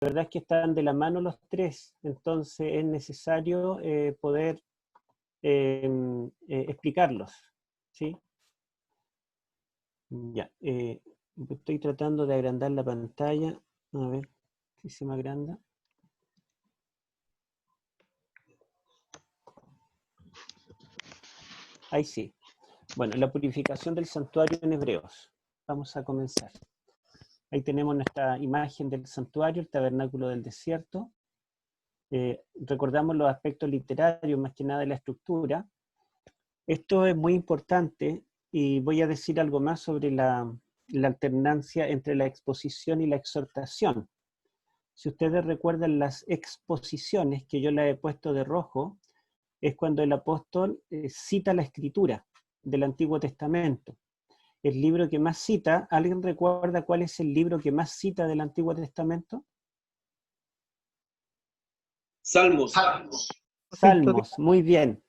verdad es que están de la mano los tres, entonces es necesario poder explicarlos, ¿sí? Ya, estoy tratando de agrandar la pantalla, a ver si se me agranda. Ahí sí. Bueno, la purificación del santuario en Hebreos. Vamos a comenzar. Ahí tenemos nuestra imagen del santuario, el tabernáculo del desierto. Recordamos los aspectos literarios, más que nada de la estructura. Esto es muy importante y voy a decir algo más sobre la alternancia entre la exposición y la exhortación. Si ustedes recuerdan las exposiciones, que yo las he puesto de rojo, es cuando el apóstol cita la escritura del Antiguo Testamento. El libro que más cita, ¿alguien recuerda cuál es el libro que más cita del Antiguo Testamento? Salmos. Salmos, muy bien.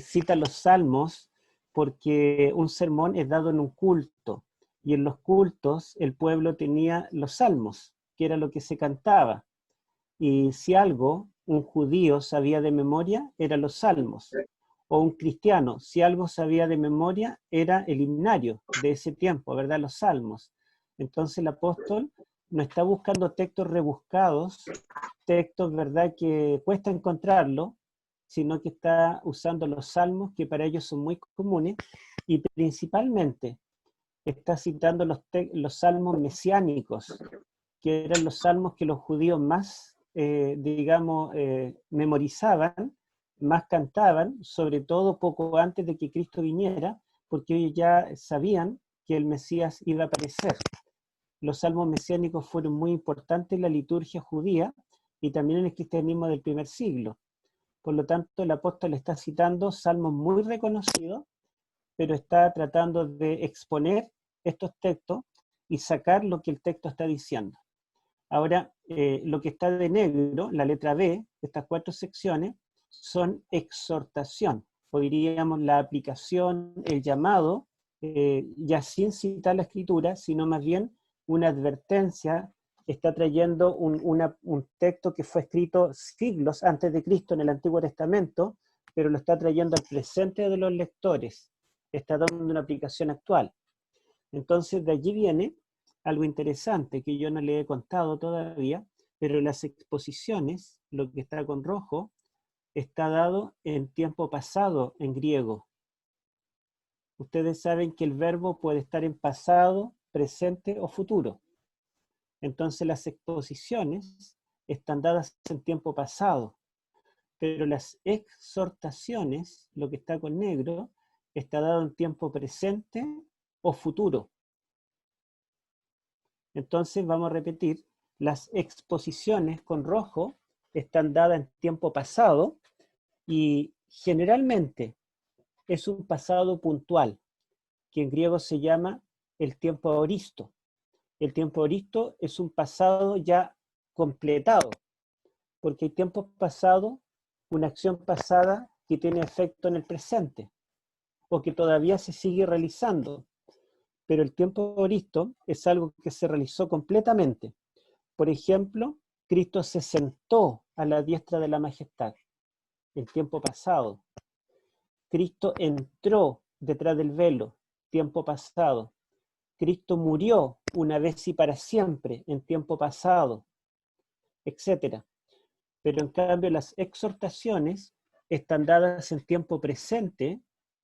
Cita los salmos porque un sermón es dado en un culto, y en los cultos el pueblo tenía los salmos, que era lo que se cantaba. Y si algo un judío sabía de memoria, eran los salmos. O un cristiano, si algo sabía de memoria, era el himnario de ese tiempo, ¿verdad? Los salmos. Entonces el apóstol no está buscando textos rebuscados, textos, ¿verdad?, que cuesta encontrarlo, sino que está usando los salmos, que para ellos son muy comunes, y principalmente está citando los salmos mesiánicos, que eran los salmos que los judíos más, memorizaban, más cantaban, sobre todo poco antes de que Cristo viniera, porque ellos ya sabían que el Mesías iba a aparecer. Los salmos mesiánicos fueron muy importantes en la liturgia judía y también en el cristianismo del primer siglo. Por lo tanto, el apóstol está citando salmos muy reconocidos, pero está tratando de exponer estos textos y sacar lo que el texto está diciendo. Ahora, lo que está de negro, la letra B, estas 4 secciones, son exhortación, o diríamos la aplicación, el llamado, ya sin citar la escritura, sino más bien una advertencia. Está trayendo un texto que fue escrito siglos antes de Cristo en el Antiguo Testamento, pero lo está trayendo al presente de los lectores. Está dando una aplicación actual. Entonces, de allí viene algo interesante que yo no le he contado todavía, pero las exposiciones, lo que está con rojo, está dado en tiempo pasado en griego. Ustedes saben que el verbo puede estar en pasado, presente o futuro. Entonces las exposiciones están dadas en tiempo pasado, pero las exhortaciones, lo que está con negro, está dado en tiempo presente o futuro. Entonces vamos a repetir, las exposiciones con rojo están dadas en tiempo pasado y generalmente es un pasado puntual, que en griego se llama el tiempo aoristo. El tiempo aoristo es un pasado ya completado, porque hay tiempos pasados, una acción pasada que tiene efecto en el presente, o que todavía se sigue realizando. Pero el tiempo aoristo es algo que se realizó completamente. Por ejemplo, Cristo se sentó a la diestra de la majestad, el tiempo pasado. Cristo entró detrás del velo, tiempo pasado. Cristo murió una vez y para siempre, en tiempo pasado, etc. Pero en cambio las exhortaciones están dadas en tiempo presente,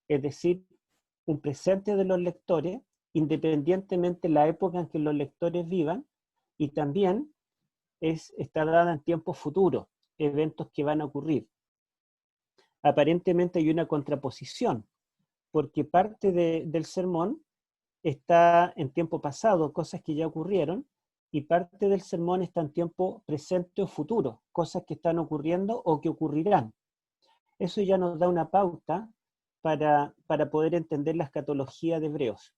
es decir, un presente de los lectores, independientemente de la época en que los lectores vivan, y también está dada en tiempo futuro, eventos que van a ocurrir. Aparentemente hay una contraposición, porque parte del sermón está en tiempo pasado, cosas que ya ocurrieron, y parte del sermón está en tiempo presente o futuro, cosas que están ocurriendo o que ocurrirán. Eso ya nos da una pauta para poder entender la escatología de Hebreos.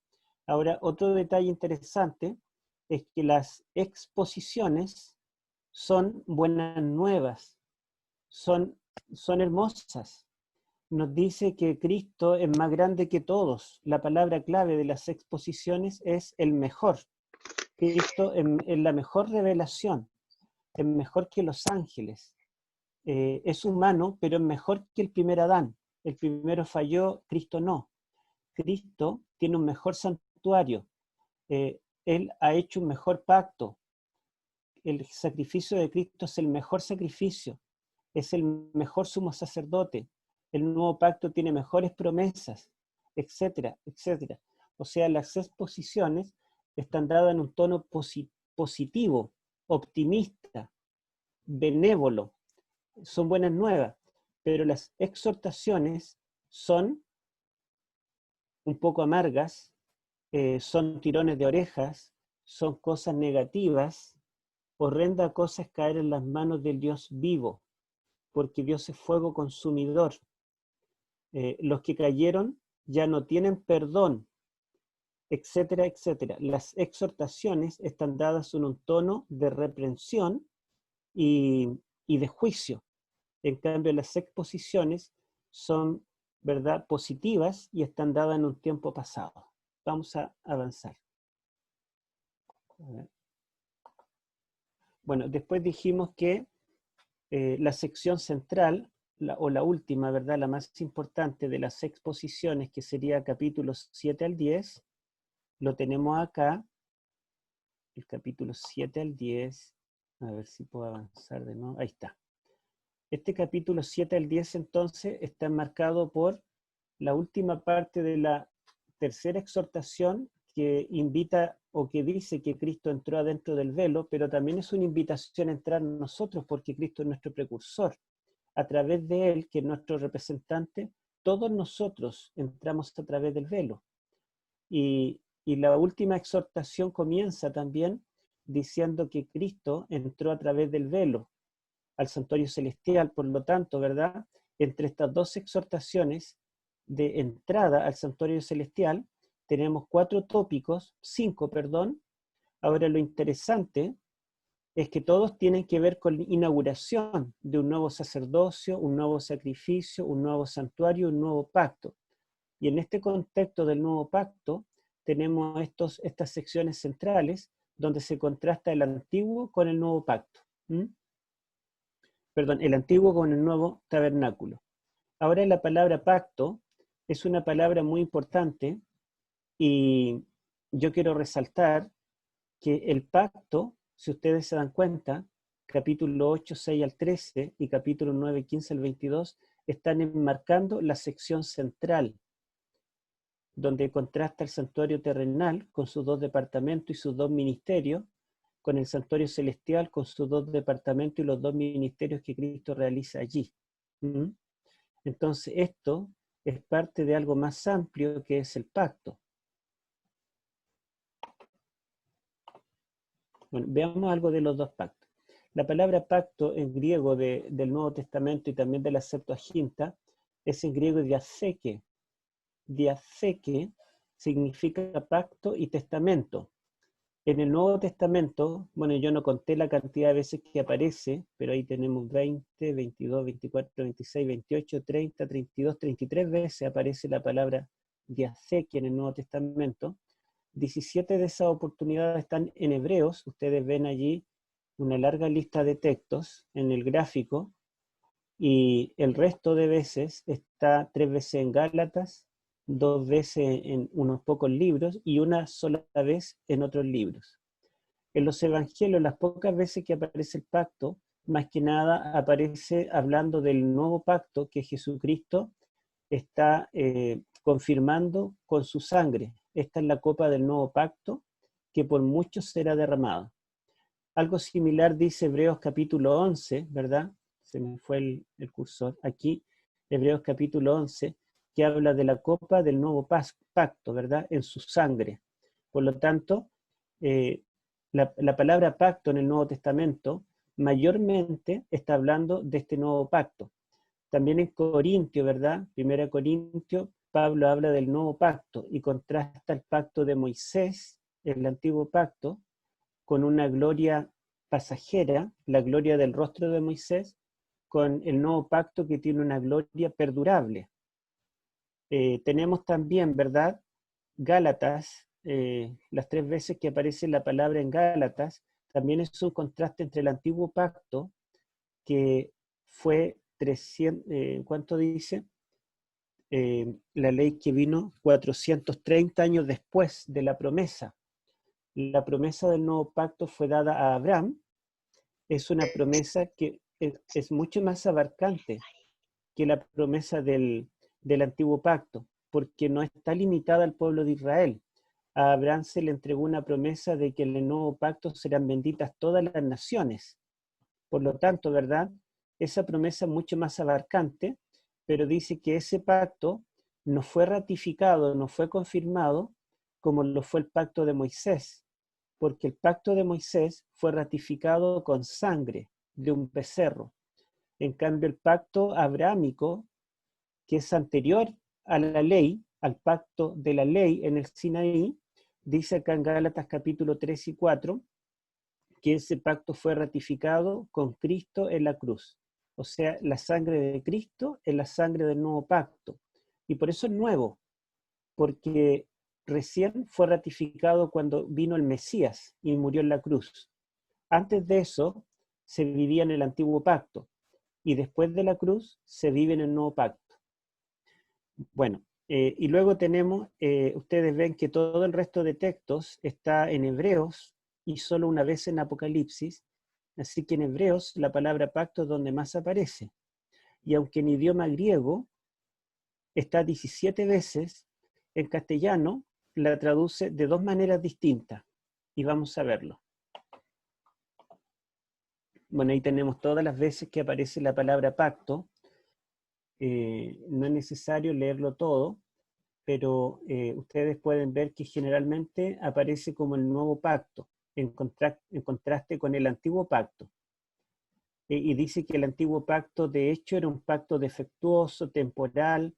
Ahora, otro detalle interesante es que las exposiciones son buenas nuevas, son hermosas. Nos dice que Cristo es más grande que todos. La palabra clave de las exposiciones es el mejor. Cristo es la mejor revelación. es mejor que los ángeles. Es humano, pero es mejor que el primer Adán. El primero falló, Cristo no. Cristo tiene un mejor santuario. Él ha hecho un mejor pacto. El sacrificio de Cristo es el mejor sacrificio. Es el mejor sumo sacerdote. El nuevo pacto tiene mejores promesas, etcétera, etcétera. O sea, las exposiciones están dadas en un tono positivo, optimista, benévolo. Son buenas nuevas, pero las exhortaciones son un poco amargas, son tirones de orejas, son cosas negativas. Horrenda cosa es caer en las manos del Dios vivo, porque Dios es fuego consumidor. Los que cayeron ya no tienen perdón, etcétera, etcétera. Las exhortaciones están dadas en un tono de reprensión y de juicio. En cambio, las exposiciones son, ¿verdad?, positivas y están dadas en un tiempo pasado. Vamos a avanzar. Bueno, después dijimos que la sección central, o la última, ¿verdad?, la más importante de las exposiciones, que sería capítulos 7 al 10, lo tenemos acá, el capítulo 7 al 10, a ver si puedo avanzar de nuevo, ahí está. Este capítulo 7 al 10 entonces está marcado por la última parte de la tercera exhortación, que invita o que dice que Cristo entró adentro del velo, pero también es una invitación a entrar nosotros, porque Cristo es nuestro precursor. A través de Él, que es nuestro representante, todos nosotros entramos a través del velo. Y la última exhortación comienza también diciendo que Cristo entró a través del velo al santuario celestial. Por lo tanto, ¿verdad?, entre estas dos exhortaciones de entrada al santuario celestial tenemos 5 tópicos. Ahora, lo interesante es que todos tienen que ver con la inauguración de un nuevo sacerdocio, un nuevo sacrificio, un nuevo santuario, un nuevo pacto. Y en este contexto del nuevo pacto tenemos estas secciones centrales donde se contrasta el antiguo con el nuevo pacto. Perdón, el antiguo con el nuevo tabernáculo. Ahora, la palabra pacto es una palabra muy importante, y yo quiero resaltar que el pacto, si ustedes se dan cuenta, capítulo 8, 6 al 13 y capítulo 9, 15 al 22, están enmarcando la sección central, donde contrasta el santuario terrenal con sus 2 departamentos y sus 2 ministerios, con el santuario celestial con sus 2 departamentos y los 2 ministerios que Cristo realiza allí. Entonces, esto es parte de algo más amplio, que es el pacto. Bueno, veamos algo de los 2 pactos. La palabra pacto en griego del Nuevo Testamento y también de la Septuaginta es en griego diatheke. Diatheke significa pacto y testamento. En el Nuevo Testamento, bueno, yo no conté la cantidad de veces que aparece, pero ahí tenemos 20, 22, 24, 26, 28, 30, 32, 33 veces aparece la palabra diatheke en el Nuevo Testamento. 17 de esas oportunidades están en hebreos. Ustedes ven allí una larga lista de textos en el gráfico, y el resto de veces está 3 veces en Gálatas, 2 veces en unos pocos libros y una sola vez en otros libros. En los evangelios, las pocas veces que aparece el pacto, más que nada aparece hablando del nuevo pacto que Jesucristo está confirmando con su sangre. Esta es la copa del nuevo pacto, que por muchos será derramada. Algo similar dice Hebreos capítulo 11, ¿verdad? Se me fue el cursor. Aquí, Hebreos capítulo 11, que habla de la copa del nuevo pacto, ¿verdad?, en su sangre. Por lo tanto, la palabra pacto en el Nuevo Testamento mayormente está hablando de este nuevo pacto. También en Corintios, ¿verdad? 1 Corintios, Pablo habla del nuevo pacto y contrasta el pacto de Moisés, el antiguo pacto, con una gloria pasajera, la gloria del rostro de Moisés, con el nuevo pacto que tiene una gloria perdurable. Tenemos también, ¿verdad?, Gálatas, las 3 veces que aparece la palabra en Gálatas, también es un contraste entre el antiguo pacto, que fue 300, ¿cuánto dice? La ley que vino 430 años después de la promesa. La promesa del nuevo pacto fue dada a Abraham. Es una promesa que es mucho más abarcante que la promesa del antiguo pacto, porque no está limitada al pueblo de Israel. A Abraham se le entregó una promesa de que en el nuevo pacto serán benditas todas las naciones. Por lo tanto, ¿verdad? Esa promesa es mucho más abarcante, pero dice que ese pacto no fue ratificado, no fue confirmado como lo fue el pacto de Moisés, porque el pacto de Moisés fue ratificado con sangre de un becerro. En cambio, el pacto abrahámico, que es anterior a la ley, al pacto de la ley en el Sinaí, dice acá en Gálatas capítulo 3 y 4, que ese pacto fue ratificado con Cristo en la cruz. O sea, la sangre de Cristo es la sangre del nuevo pacto. Y por eso es nuevo, porque recién fue ratificado cuando vino el Mesías y murió en la cruz. Antes de eso se vivía en el antiguo pacto y después de la cruz se vive en el nuevo pacto. Bueno, y luego tenemos, ustedes ven que todo el resto de textos está en Hebreos y solo una vez en Apocalipsis, así que en Hebreos la palabra pacto es donde más aparece. Y aunque en idioma griego está 17 veces, en castellano la traduce de dos maneras distintas. Y vamos a verlo. Bueno, ahí tenemos todas las veces que aparece la palabra pacto. No es necesario leerlo todo, pero ustedes pueden ver que generalmente aparece como el nuevo pacto, en contraste con el antiguo pacto. Y dice que el antiguo pacto de hecho era un pacto defectuoso, temporal,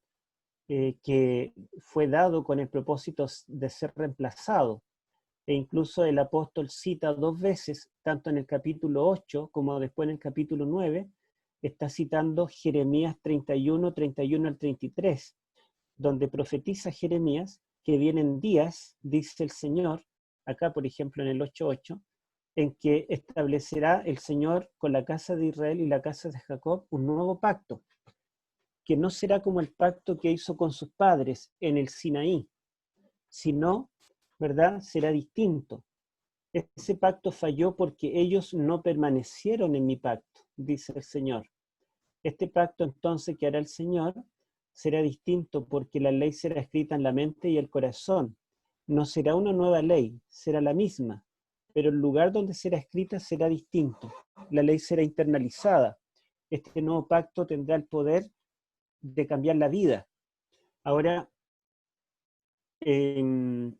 que fue dado con el propósito de ser reemplazado. E incluso el apóstol cita dos veces, tanto en el capítulo 8 como después en el capítulo 9, está citando Jeremías 31, 31 al 33, donde profetiza Jeremías que vienen días, dice el Señor, acá por ejemplo en el 8:8, en que establecerá el Señor con la casa de Israel y la casa de Jacob un nuevo pacto, que no será como el pacto que hizo con sus padres en el Sinaí, sino, ¿verdad?, será distinto. Ese pacto falló porque ellos no permanecieron en mi pacto, dice el Señor. Este pacto entonces que hará el Señor será distinto porque la ley será escrita en la mente y el corazón. No será una nueva ley, será la misma, pero el lugar donde será escrita será distinto. La ley será internalizada. Este nuevo pacto tendrá el poder de cambiar la vida. Ahora, en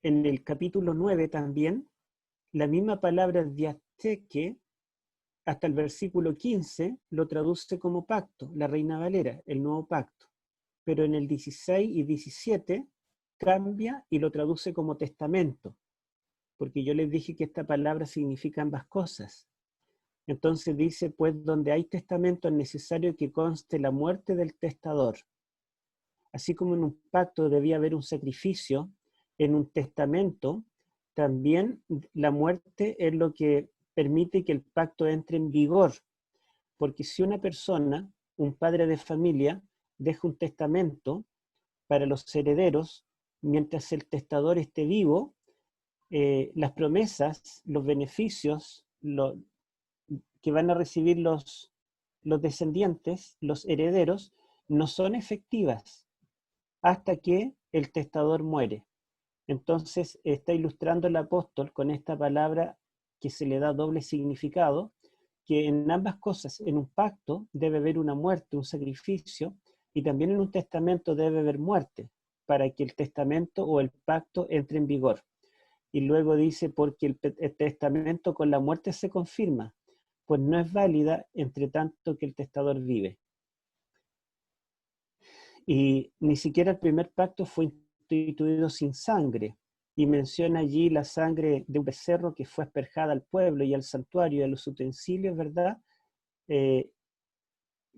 el capítulo 9 también, la misma palabra diasteque, hasta el versículo 15, lo traduce como pacto, la Reina Valera, el nuevo pacto. Pero en el 16 y 17 cambia y lo traduce como testamento, porque yo les dije que esta palabra significa ambas cosas. Entonces dice, pues donde hay testamento es necesario que conste la muerte del testador. Así como en un pacto debía haber un sacrificio, en un testamento también la muerte es lo que permite que el pacto entre en vigor. Porque si una persona, un padre de familia, deja un testamento para los herederos, mientras el testador esté vivo, las promesas, los beneficios que van a recibir los descendientes, los herederos, no son efectivas hasta que el testador muere. Entonces está ilustrando el apóstol con esta palabra que se le da doble significado, que en ambas cosas, en un pacto debe haber una muerte, un sacrificio, y también en un testamento debe haber muerte, para que el testamento o el pacto entre en vigor. Y luego dice, porque el testamento con la muerte se confirma, pues no es válida entre tanto que el testador vive. Y ni siquiera el primer pacto fue instituido sin sangre, y menciona allí la sangre de un becerro que fue asperjada al pueblo y al santuario y a los utensilios, ¿verdad?,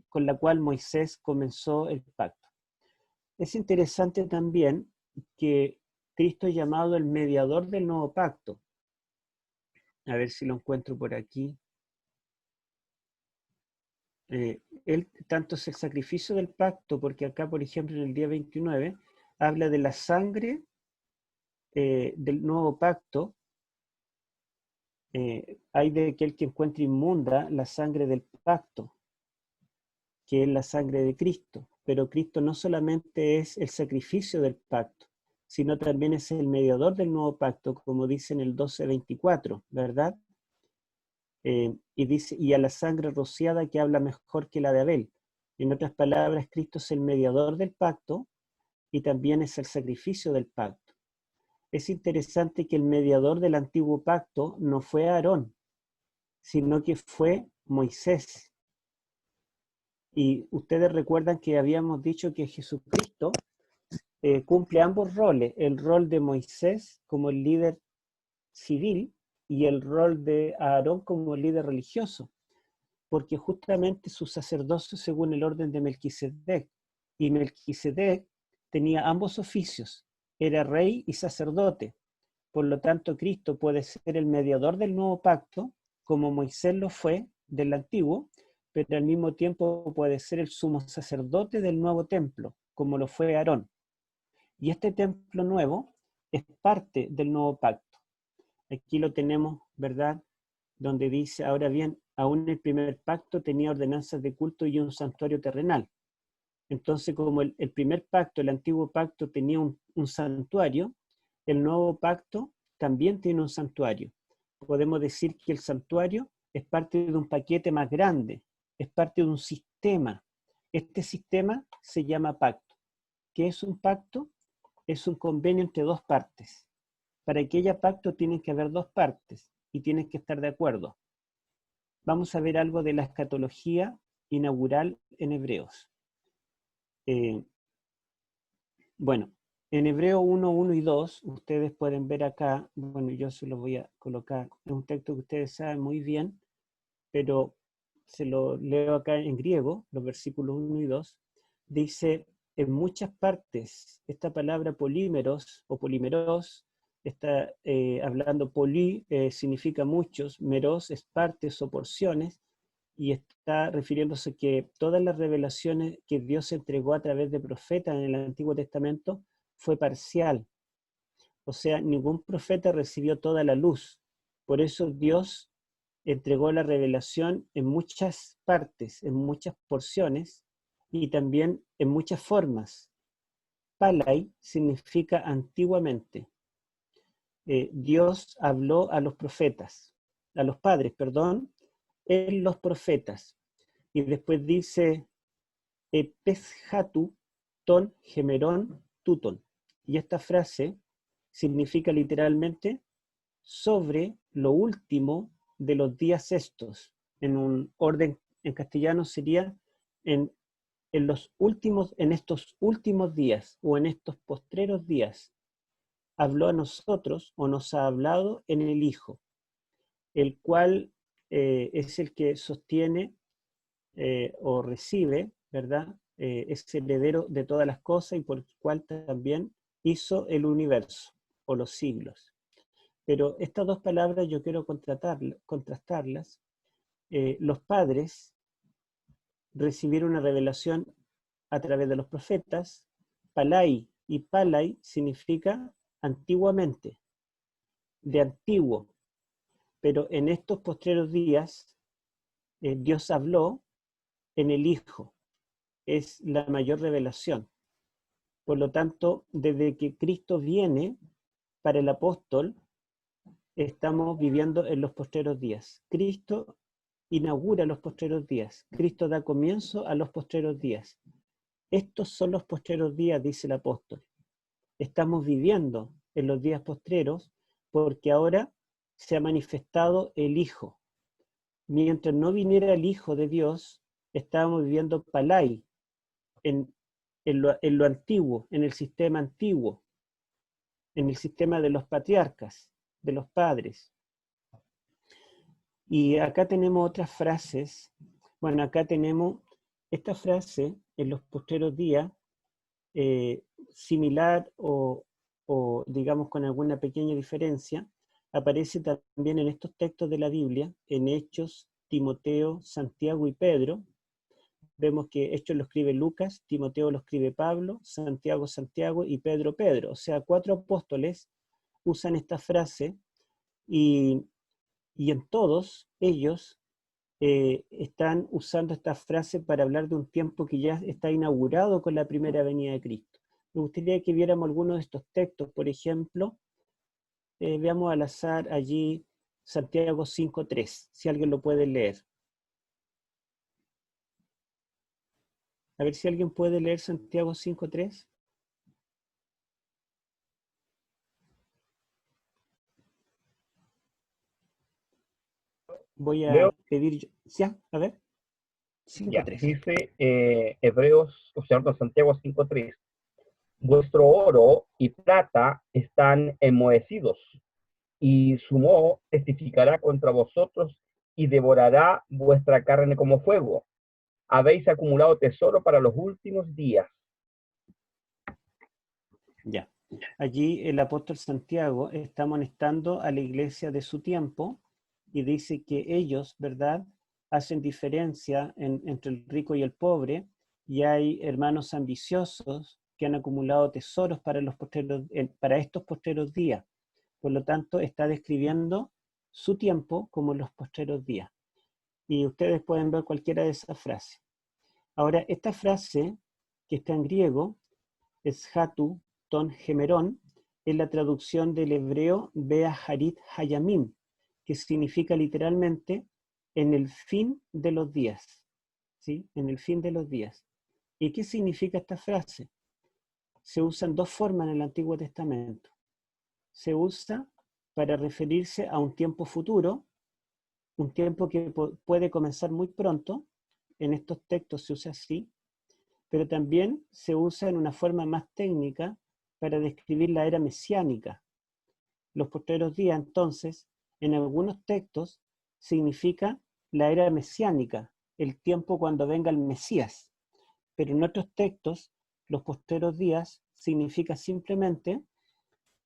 con la cual Moisés comenzó el pacto. Es interesante también que Cristo es llamado el mediador del nuevo pacto. A ver si lo encuentro por aquí. Él, tanto es el sacrificio del pacto, porque acá, por ejemplo, en el día 29, habla de la sangre del nuevo pacto. Hay de aquel que encuentre inmunda la sangre del pacto, que es la sangre de Cristo. Pero Cristo no solamente es el sacrificio del pacto, sino también es el mediador del nuevo pacto, como dice en el 12:24, ¿verdad? Y dice, y a la sangre rociada que habla mejor que la de Abel. En otras palabras, Cristo es el mediador del pacto y también es el sacrificio del pacto. Es interesante que el mediador del antiguo pacto no fue Aarón, sino que fue Moisés. Y ustedes recuerdan que habíamos dicho que Jesucristo cumple ambos roles, el rol de Moisés como el líder civil y el rol de Aarón como el líder religioso, porque justamente su sacerdocio según el orden de Melquisedec, y Melquisedec tenía ambos oficios, era rey y sacerdote. Por lo tanto, Cristo puede ser el mediador del nuevo pacto, como Moisés lo fue del antiguo, pero al mismo tiempo puede ser el sumo sacerdote del nuevo templo, como lo fue Aarón. Y este templo nuevo es parte del nuevo pacto. Aquí lo tenemos, ¿verdad? Donde dice, ahora bien, aún el primer pacto tenía ordenanzas de culto y un santuario terrenal. Entonces, como el primer pacto, el antiguo pacto, tenía un santuario, el nuevo pacto también tiene un santuario. Podemos decir que el santuario es parte de un paquete más grande, es parte de un sistema. Este sistema se llama pacto. ¿Qué es un pacto? Es un convenio entre dos partes. Para que haya pacto tienen que haber dos partes y tienen que estar de acuerdo. Vamos a ver algo de la escatología inaugural en Hebreos. Bueno, en Hebreo 1, 1 y 2, ustedes pueden ver acá, bueno, yo se lo voy a colocar, es un texto que ustedes saben muy bien, pero se lo leo acá en griego, los versículos 1 y 2, dice, en muchas partes, esta palabra polímeros o polímeros, está hablando polí, significa muchos, meros es partes o porciones, y está refiriéndose a que todas las revelaciones que Dios entregó a través de profetas en el Antiguo Testamento fue parcial. O sea, ningún profeta recibió toda la luz. Por eso Dios entregó la revelación en muchas partes, en muchas porciones y también en muchas formas. Palai significa antiguamente. Dios habló a los profetas, a los padres, perdón, en los profetas. Y después dice, Epeshatu ton gemerón tuton. Y esta frase significa literalmente sobre lo último de los días estos. En un orden en castellano sería en, en estos últimos días o en estos postreros días. Habló a nosotros o nos ha hablado en el Hijo, el cual es el que sostiene o recibe, ¿verdad? Es heredero de todas las cosas y por el cual también hizo el universo o los siglos. Pero estas dos palabras yo quiero contrastarlas. Los padres recibieron una revelación a través de los profetas. Palai y palai significa antiguamente, de antiguo. Pero en estos postreros días, Dios habló en el Hijo. Es la mayor revelación. Por lo tanto, desde que Cristo viene para el apóstol, estamos viviendo en los postreros días. Cristo inaugura los postreros días. Cristo da comienzo a los postreros días. Estos son los postreros días, dice el apóstol. Estamos viviendo en los días postreros porque ahora se ha manifestado el Hijo. Mientras no viniera el Hijo de Dios, estábamos viviendo palai, en lo antiguo, en el sistema antiguo, en el sistema de los patriarcas, de los padres. Y acá tenemos otras frases. Bueno, acá tenemos esta frase en los postreros días, similar o digamos con alguna pequeña diferencia aparece también en estos textos de la Biblia, en Hechos, Timoteo, Santiago y Pedro. Vemos que Hechos lo escribe Lucas, Timoteo lo escribe Pablo, Santiago, Santiago y Pedro, Pedro. O sea, 4 apóstoles usan esta frase y en todos ellos están usando esta frase para hablar de un tiempo que ya está inaugurado con la primera venida de Cristo. Me gustaría que viéramos algunos de estos textos, por ejemplo, veamos al azar allí Santiago 5:3, si alguien lo puede leer. A ver si alguien puede leer Santiago 5:3. Voy a Leo, pedir, ya, a ver, ya, 5:3. dice Hebreos, o sea, Santiago 5:3. Vuestro oro y plata están enmohecidos, y su moho testificará contra vosotros y devorará vuestra carne como fuego. Habéis acumulado tesoro para los últimos días. Ya. Allí el apóstol Santiago está amonestando a la iglesia de su tiempo y dice que ellos, ¿verdad?, hacen diferencia entre el rico y el pobre, y hay hermanos ambiciosos que han acumulado tesoros para para estos postreros días. Por lo tanto, está describiendo su tiempo como los postreros días. Y ustedes pueden ver cualquiera de esas frases. Ahora, esta frase que está en griego es Hatu Ton Gemerón, es la traducción del hebreo Bea Harit Hayamim, que significa literalmente en el fin de los días. ¿Sí? En el fin de los días. ¿Y qué significa esta frase? Se usa en 2 formas en el Antiguo Testamento. Se usa para referirse a un tiempo futuro, un tiempo que puede comenzar muy pronto. En estos textos se usa así, pero también se usa en una forma más técnica para describir la era mesiánica. Los postreros días, entonces, en algunos textos, significa la era mesiánica, el tiempo cuando venga el Mesías, pero en otros textos, los postreros días significa simplemente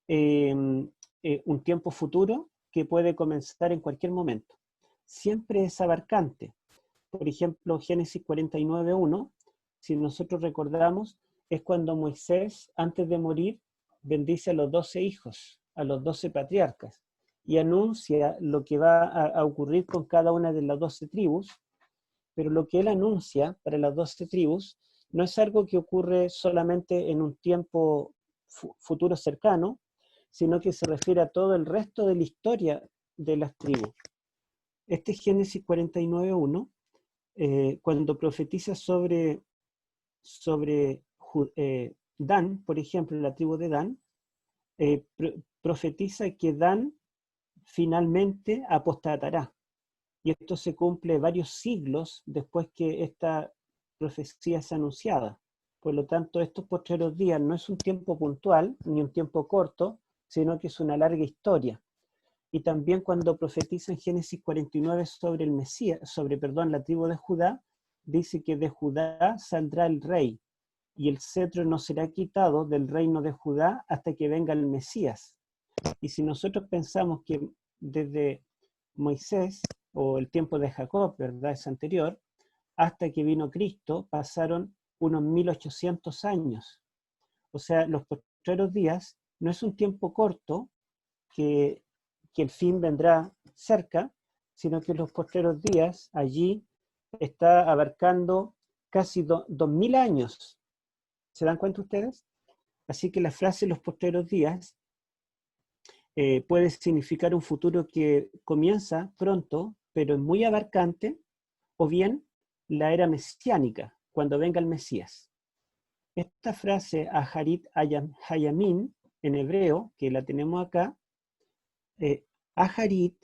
eh, un tiempo futuro que puede comenzar en cualquier momento. Siempre es abarcante. Por ejemplo, Génesis 49:1, si nosotros recordamos, es cuando Moisés, antes de morir, bendice a los 12 hijos, a los 12 patriarcas, y anuncia lo que va a ocurrir con cada una de las 12 tribus, pero lo que él anuncia para las 12 tribus no es algo que ocurre solamente en un tiempo futuro cercano, sino que se refiere a todo el resto de la historia de las tribus. Este Génesis 49:1, cuando profetiza sobre Dan, por ejemplo, la tribu de Dan, profetiza que Dan finalmente apostatará. Y esto se cumple varios siglos después que esta profecía es anunciada. Por lo tanto, estos postreros días no es un tiempo puntual ni un tiempo corto, sino que es una larga historia. Y también cuando profetiza en Génesis 49 sobre el Mesías, la tribu de Judá, dice que de Judá saldrá el rey, y el cetro no será quitado del reino de Judá hasta que venga el Mesías. Y si nosotros pensamos que desde Moisés, o el tiempo de Jacob, ¿verdad?, es anterior, hasta que vino Cristo, pasaron unos 1800 años. O sea, los postreros días no es un tiempo corto que el fin vendrá cerca, sino que los postreros días allí está abarcando casi 2000 años. ¿Se dan cuenta ustedes? Así que la frase los postreros días puede significar un futuro que comienza pronto, pero es muy abarcante, o bien la era mesiánica, cuando venga el Mesías. Esta frase, Aharit Hayamin, en hebreo, que la tenemos acá, Aharit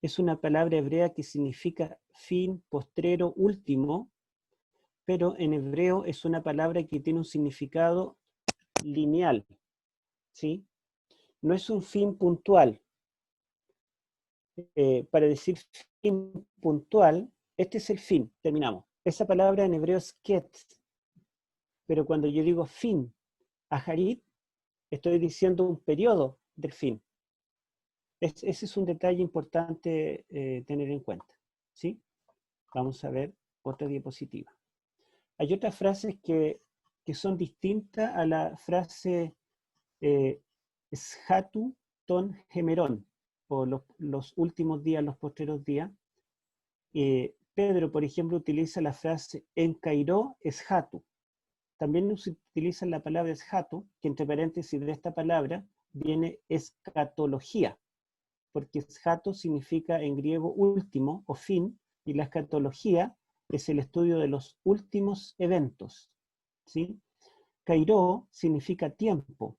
es una palabra hebrea que significa fin, postrero, último, pero en hebreo es una palabra que tiene un significado lineal, ¿sí? No es un fin puntual. Para decir fin puntual, este es el fin, terminamos. Esa palabra en hebreo es ket, pero cuando yo digo fin, aharit, estoy diciendo un periodo del fin. Ese es un detalle importante tener en cuenta, ¿sí? Vamos a ver otra diapositiva. Hay otras frases que son distintas a la frase Shatu ton gemerón, o los últimos días, los postreros días. Pedro, por ejemplo, utiliza la frase en Cairo Shatu. También se utiliza la palabra Shatu, que entre paréntesis de esta palabra viene escatología, porque Shatu significa en griego último o fin, y la escatología es el estudio de los últimos eventos, ¿sí? Cairo significa tiempo,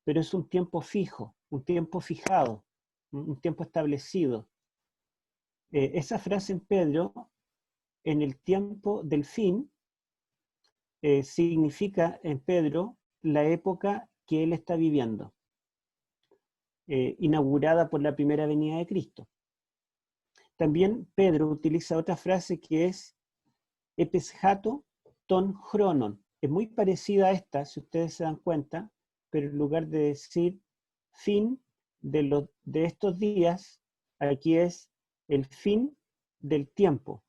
pero es un tiempo fijo, un tiempo fijado, un tiempo establecido. Esa frase en Pedro, en el tiempo del fin, significa en Pedro la época que él está viviendo, inaugurada por la primera venida de Cristo. También Pedro utiliza otra frase que es epeshato ton chronon. Es muy parecida a esta, si ustedes se dan cuenta, pero en lugar de decir fin de estos días, aquí es el fin del tiempo.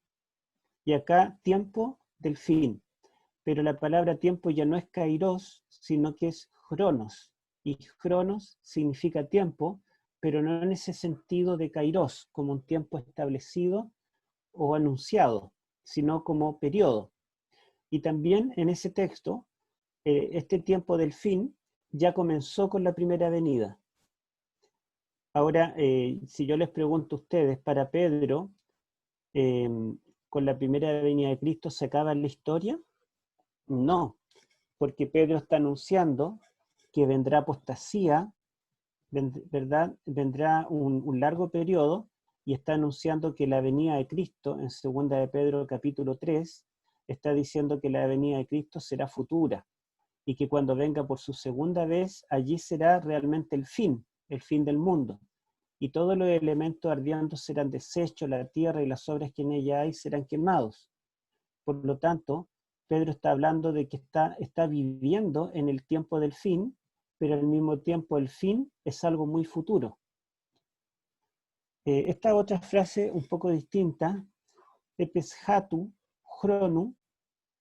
Y acá tiempo del fin. Pero la palabra tiempo ya no es kairos, sino que es chronos. Y chronos significa tiempo, pero no en ese sentido de kairos, como un tiempo establecido o anunciado, sino como periodo. Y también en ese texto, este tiempo del fin ya comenzó con la primera venida. Ahora, si yo les pregunto a ustedes, para Pedro, ¿con la primera venida de Cristo se acaba la historia? No, porque Pedro está anunciando que vendrá apostasía, ¿verdad? Vendrá un largo periodo, y está anunciando que la venida de Cristo, en 2 de Pedro capítulo 3, está diciendo que la venida de Cristo será futura, y que cuando venga por su segunda vez, allí será realmente el fin del mundo. Y todos los elementos ardientes serán deshechos, la tierra y las obras que en ella hay serán quemados. Por lo tanto, Pedro está hablando de que está viviendo en el tiempo del fin, pero al mismo tiempo el fin es algo muy futuro. Esta otra frase un poco distinta, epeshatu chronu,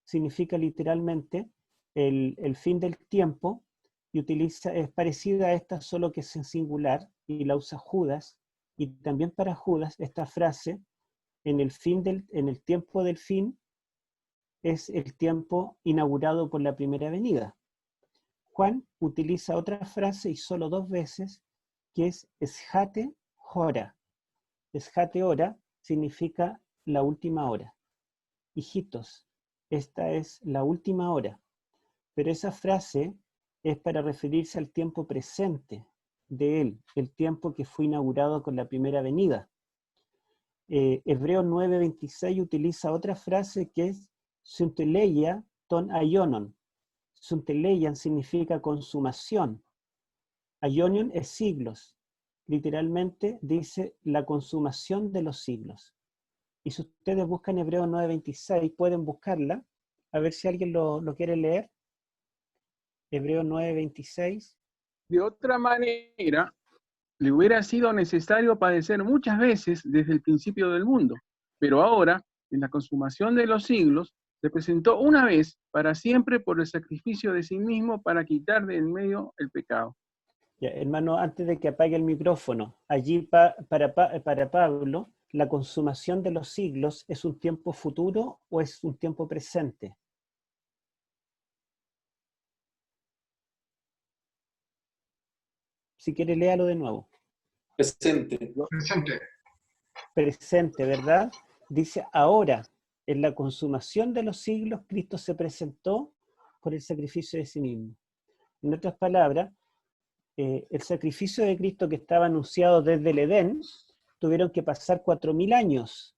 significa literalmente el fin del tiempo, y es parecida a esta, solo que es en singular, y la usa Judas, y también para Judas esta frase, en el tiempo del fin, es el tiempo inaugurado por la primera venida. Juan utiliza otra frase, y solo 2 veces, que es eshate hora. Eshate hora significa la última hora. Hijitos, esta es la última hora. Pero esa frase es para referirse al tiempo presente de él, el tiempo que fue inaugurado con la primera venida. Hebreos 9:26 utiliza otra frase que es sunteleia ton aionon. Sunteleian significa consumación. Aionion es siglos. Literalmente dice la consumación de los siglos. Y si ustedes buscan Hebreos 9:26, pueden buscarla, a ver si alguien lo quiere leer. Hebreos 9:26. De otra manera, le hubiera sido necesario padecer muchas veces desde el principio del mundo, pero ahora, en la consumación de los siglos, se presentó una vez para siempre por el sacrificio de sí mismo para quitar de en medio el pecado. Ya, hermano, antes de que apague el micrófono, allí para Pablo, ¿la consumación de los siglos es un tiempo futuro o es un tiempo presente? Si quiere, léalo de nuevo. Presente. Presente. Presente, ¿verdad? Dice, ahora, en la consumación de los siglos, Cristo se presentó por el sacrificio de sí mismo. En otras palabras, el sacrificio de Cristo que estaba anunciado desde el Edén, tuvieron que pasar 4000 años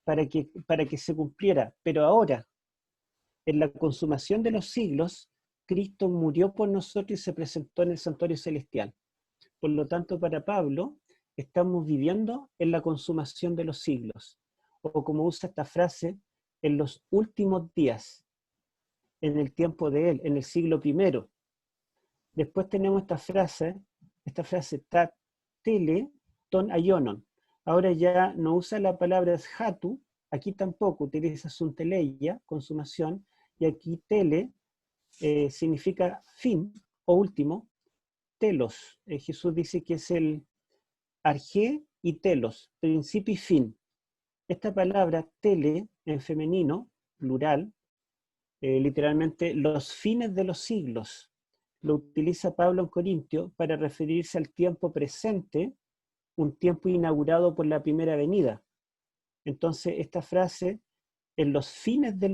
para que se cumpliera. Pero ahora, en la consumación de los siglos, Cristo murió por nosotros y se presentó en el santuario celestial. Por lo tanto, para Pablo, estamos viviendo en la consumación de los siglos. O como usa esta frase, en los últimos días, en el tiempo de él, en el siglo I. Después tenemos esta frase tat, tele ton aionon. Ahora ya no usa la palabra shatu, aquí tampoco utiliza sunteleia, consumación, y aquí tele significa fin o último, telos. Jesús dice que es el arjé y telos, principio y fin. Esta palabra tele en femenino, plural, literalmente los fines de los siglos, lo utiliza Pablo en Corintio para referirse al tiempo presente, un tiempo inaugurado por la primera venida. Entonces, esta frase, en los fines de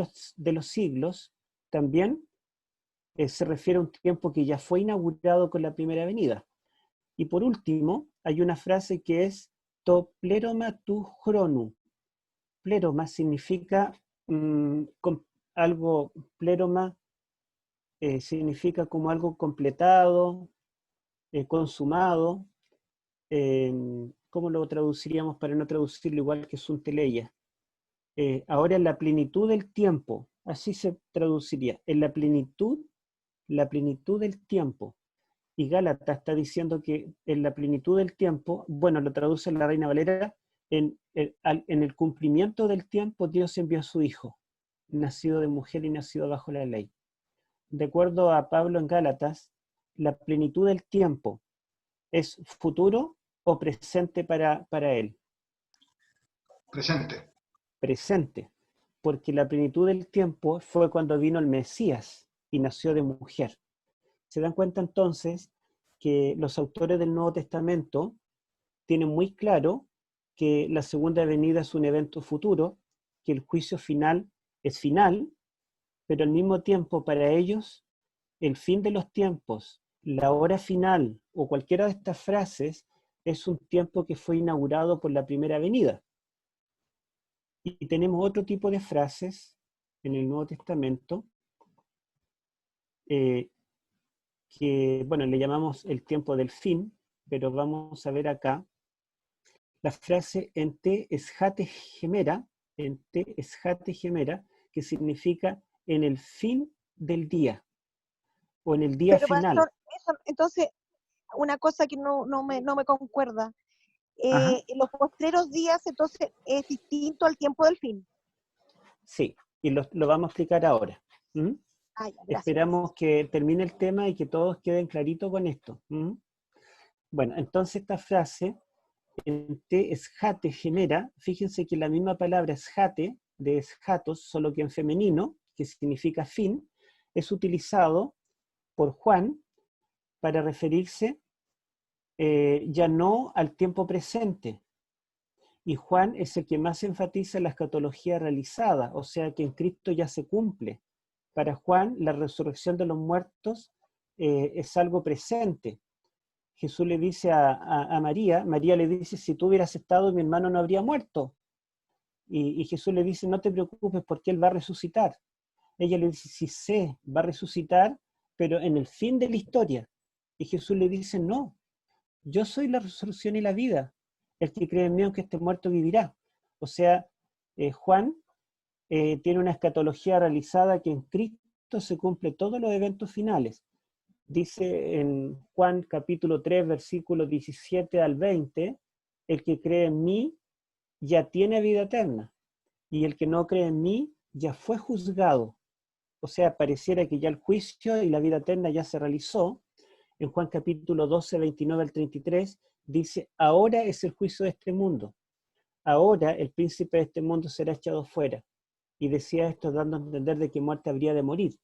los siglos, también se refiere a un tiempo que ya fue inaugurado con la primera venida. Y por último, hay una frase que es to pleroma tu chronu. Pleroma significa algo, pleroma significa como algo completado, consumado. ¿Cómo lo traduciríamos para no traducirlo igual que sunteleia? Ahora en la plenitud del tiempo, así se traduciría, en la plenitud del tiempo. Y Gálatas está diciendo que en la plenitud del tiempo, bueno, lo traduce la Reina Valera, en el cumplimiento del tiempo Dios envió a su Hijo, nacido de mujer y nacido bajo la ley. De acuerdo a Pablo en Gálatas, la plenitud del tiempo es futuro o presente para él. Presente. Presente, porque la plenitud del tiempo fue cuando vino el Mesías y nació de mujer. Se dan cuenta entonces que los autores del Nuevo Testamento tienen muy claro que la segunda venida es un evento futuro, que el juicio final es final, pero al mismo tiempo para ellos el fin de los tiempos, la hora final o cualquiera de estas frases es un tiempo que fue inaugurado por la primera venida. Y tenemos otro tipo de frases en el Nuevo Testamento que, bueno, le llamamos el tiempo del fin, pero vamos a ver acá la frase en te esjate gemera, que significa en el fin del día o en el día Pero final. pastor, eso, entonces, una cosa que no me concuerda. Los postreros días, entonces, es distinto al tiempo del fin. Sí, y lo vamos a explicar ahora. ¿Mm? Ya, gracias. Esperamos que termine el tema y que todos queden claritos con esto. ¿Mm? Bueno, entonces esta frase, en te esjate gemera, fíjense que la misma palabra esjate, de esjatos, solo que en femenino, que significa fin, es utilizado por Juan para referirse ya no al tiempo presente. Y Juan es el que más enfatiza la escatología realizada, o sea que en Cristo ya se cumple. Para Juan, la resurrección de los muertos es algo presente. Jesús le dice a María, María le dice, si tú hubieras estado, mi hermano no habría muerto. Y Jesús le dice, no te preocupes porque él va a resucitar. Ella le dice, sí sé, va a resucitar, pero en el fin de la historia. Y Jesús le dice, no, yo soy la resurrección y la vida. El que cree en mí, aunque esté muerto, vivirá. O sea, Juan tiene una escatología realizada que en Cristo se cumple todos los eventos finales. Dice en Juan capítulo 3, versículos 17 al 20, el que cree en mí ya tiene vida eterna, y el que no cree en mí ya fue juzgado. O sea, pareciera que ya el juicio y la vida eterna ya se realizó. En Juan capítulo 12, 29 al 33, dice, ahora es el juicio de este mundo. Ahora el príncipe de este mundo será echado fuera. Y decía esto dando a entender de que muerte habría de morir.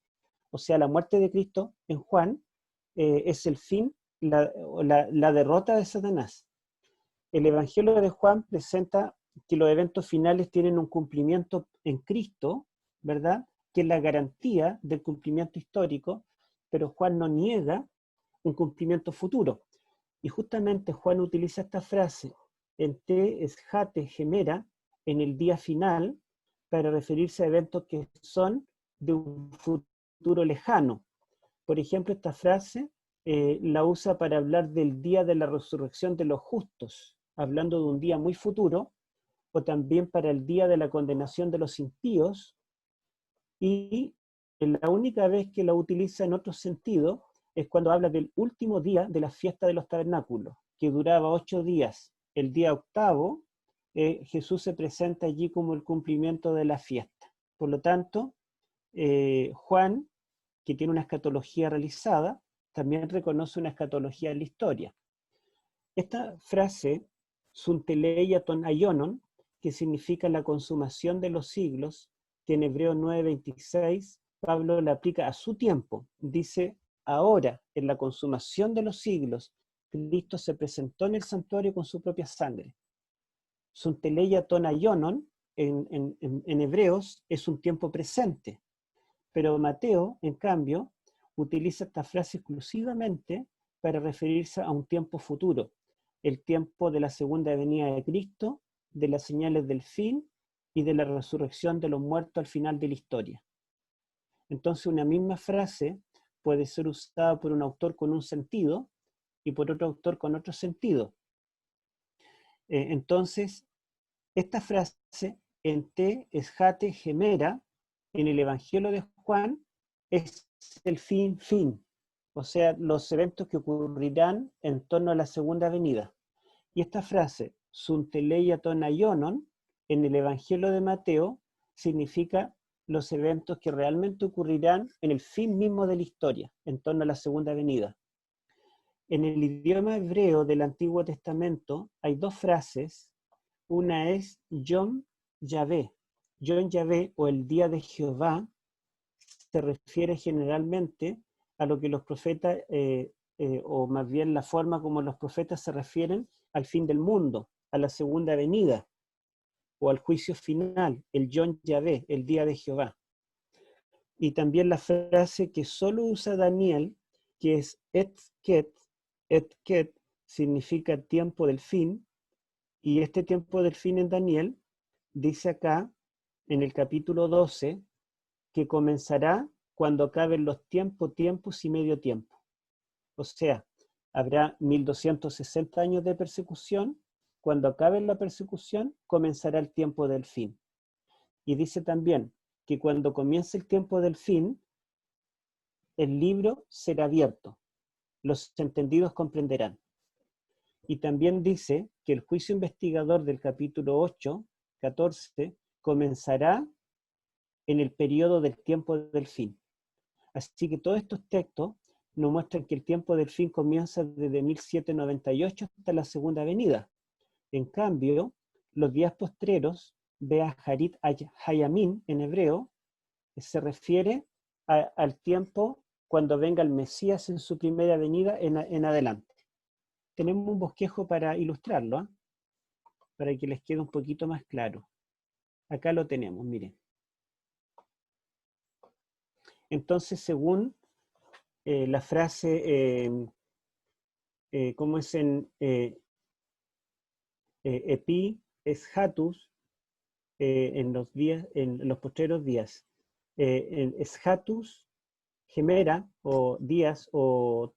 O sea, la muerte de Cristo en Juan es el fin, la derrota de Satanás. El Evangelio de Juan presenta que los eventos finales tienen un cumplimiento en Cristo, ¿verdad? Que es la garantía del cumplimiento histórico, pero Juan no niega un cumplimiento futuro. Y justamente Juan utiliza esta frase, en te esjate gemera, en el día final, para referirse a eventos que son de un futuro lejano. Por ejemplo, esta frase la usa para hablar del día de la resurrección de los justos, hablando de un día muy futuro, o también para el día de la condenación de los impíos, y la única vez que la utiliza en otro sentido es cuando habla del último día de la fiesta de los tabernáculos, que duraba 8 días. El día octavo, Jesús se presenta allí como el cumplimiento de la fiesta. Por lo tanto, Juan, que tiene una escatología realizada, también reconoce una escatología en la historia. Esta frase, Sunteleia ton aionon, que significa la consumación de los siglos, que en Hebreo 9:26 Pablo la aplica a su tiempo. Dice, ahora, en la consumación de los siglos, Cristo se presentó en el santuario con su propia sangre. Sunteleia ton aionon, en hebreos, es un tiempo presente. Pero Mateo, en cambio, utiliza esta frase exclusivamente para referirse a un tiempo futuro, el tiempo de la segunda venida de Cristo, de las señales del fin y de la resurrección de los muertos al final de la historia. Entonces, una misma frase puede ser usada por un autor con un sentido y por otro autor con otro sentido. Entonces, esta frase, en te esjate gemera, en el Evangelio de Juan, es el fin. O sea, los eventos que ocurrirán en torno a la segunda venida. Y esta frase, sunteleia ton aionon, en el Evangelio de Mateo, significa los eventos que realmente ocurrirán en el fin mismo de la historia, en torno a la segunda venida. En el idioma hebreo del Antiguo Testamento hay dos frases. Una es Yom Yahvé. Yom Yahvé, o el día de Jehová, se refiere generalmente a lo que los profetas, o más bien la forma como los profetas se refieren al fin del mundo, a la segunda venida, o al juicio final, el Yom Yahvé, el día de Jehová. Y también la frase que solo usa Daniel, que es et ket, significa tiempo del fin, y este tiempo del fin en Daniel dice acá, en el capítulo 12, que comenzará cuando acaben los tiempos y medio tiempo. O sea, habrá 1260 años de persecución. Cuando acabe la persecución, comenzará el tiempo del fin. Y dice también que cuando comience el tiempo del fin, el libro será abierto. Los entendidos comprenderán. Y también dice que el juicio investigador del capítulo 8, 14, comenzará en el periodo del tiempo del fin. Así que todos estos textos nos muestran que el tiempo del fin comienza desde 1798 hasta la segunda venida. En cambio, los días postreros, vea Harit Hayamin en hebreo, se refiere al tiempo cuando venga el Mesías en su primera venida en adelante. Tenemos un bosquejo para ilustrarlo, ¿eh? Para que les quede un poquito más claro. Acá lo tenemos, miren. Entonces, según la frase, ¿cómo es en epi es hatus, en los postreros días? Es hatus, gemera, o días, o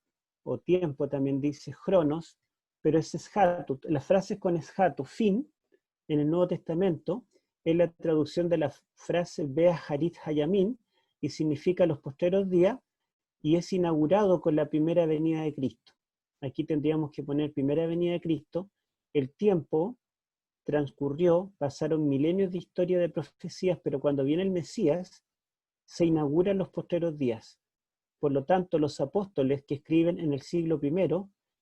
tiempo, también dice chronos, pero es eshatus. Las frases con eshatus, fin, en el Nuevo Testamento, es la traducción de la frase Bea Harit Hayamin, y significa los postreros días, y es inaugurado con la primera venida de Cristo. Aquí tendríamos que poner primera venida de Cristo. El tiempo transcurrió, pasaron milenios de historia de profecías, pero cuando viene el Mesías, se inauguran los postreros días. Por lo tanto, los apóstoles que escriben en el siglo I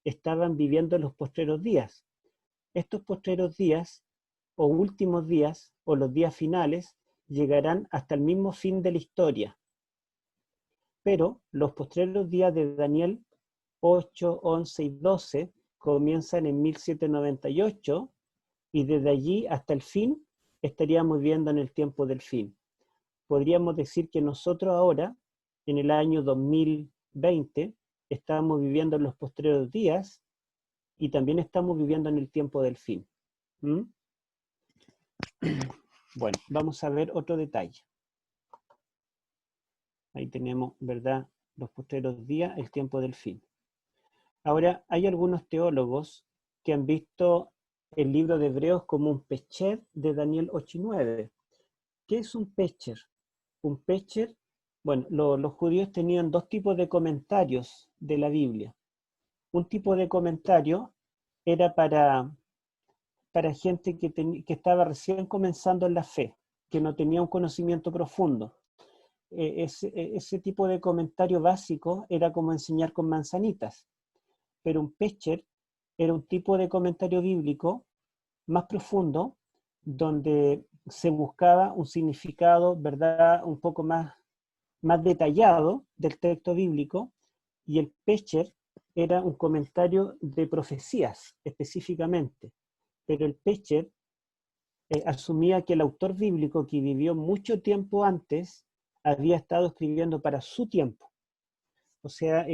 estaban viviendo los postreros días. Estos postreros días, o últimos días, o los días finales, llegarán hasta el mismo fin de la historia. Pero los postreros días de Daniel 8, 11 y 12 comienzan en 1798, y desde allí hasta el fin estaríamos viviendo en el tiempo del fin. Podríamos decir que nosotros ahora, en el año 2020, estamos viviendo en los postreros días y también estamos viviendo en el tiempo del fin. Bueno, vamos a ver otro detalle. Ahí tenemos, ¿verdad?, los postreros días, el tiempo del fin. Ahora, hay algunos teólogos que han visto el libro de Hebreos como un pecher de Daniel 8 y 9. ¿Qué es un pecher? Un pecher, bueno, los judíos tenían dos tipos de comentarios de la Biblia. Un tipo de comentario era para gente que estaba recién comenzando en la fe, que no tenía un conocimiento profundo. Ese tipo de comentario básico era como enseñar con manzanitas, pero un Pescher era un tipo de comentario bíblico más profundo, donde se buscaba un significado, ¿verdad?, un poco más detallado del texto bíblico, y el Pescher era un comentario de profecías específicamente, pero el Pescher asumía que el autor bíblico, que vivió mucho tiempo antes, había estado escribiendo para su tiempo. O sea,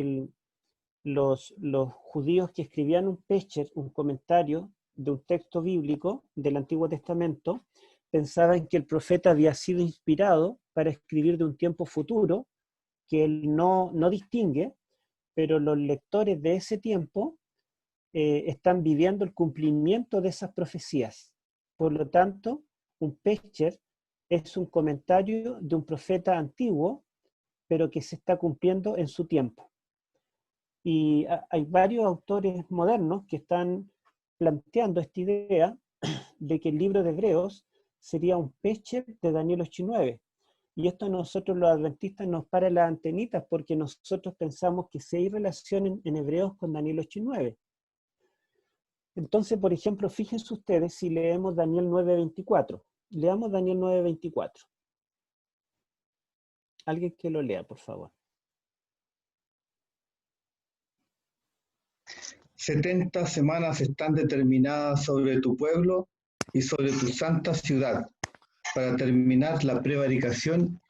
los judíos que escribían un Pescher, un comentario de un texto bíblico del Antiguo Testamento, pensaban que el profeta había sido inspirado para escribir de un tiempo futuro que él no distingue, pero los lectores de ese tiempo están viviendo el cumplimiento de esas profecías. Por lo tanto, un Pescher es un comentario de un profeta antiguo, pero que se está cumpliendo en su tiempo. Y hay varios autores modernos que están planteando esta idea de que el libro de Hebreos sería un Pescher de Daniel 8:9. Y esto a nosotros los adventistas nos para las antenitas, porque nosotros pensamos que sí hay relación en Hebreos con Daniel 8:9. Entonces, por ejemplo, fíjense ustedes si leemos Daniel 9:24. Leamos Daniel 9:24. Alguien que lo lea, por favor. 70 semanas están determinadas sobre tu pueblo y sobre tu santa ciudad, para terminar la prevaricación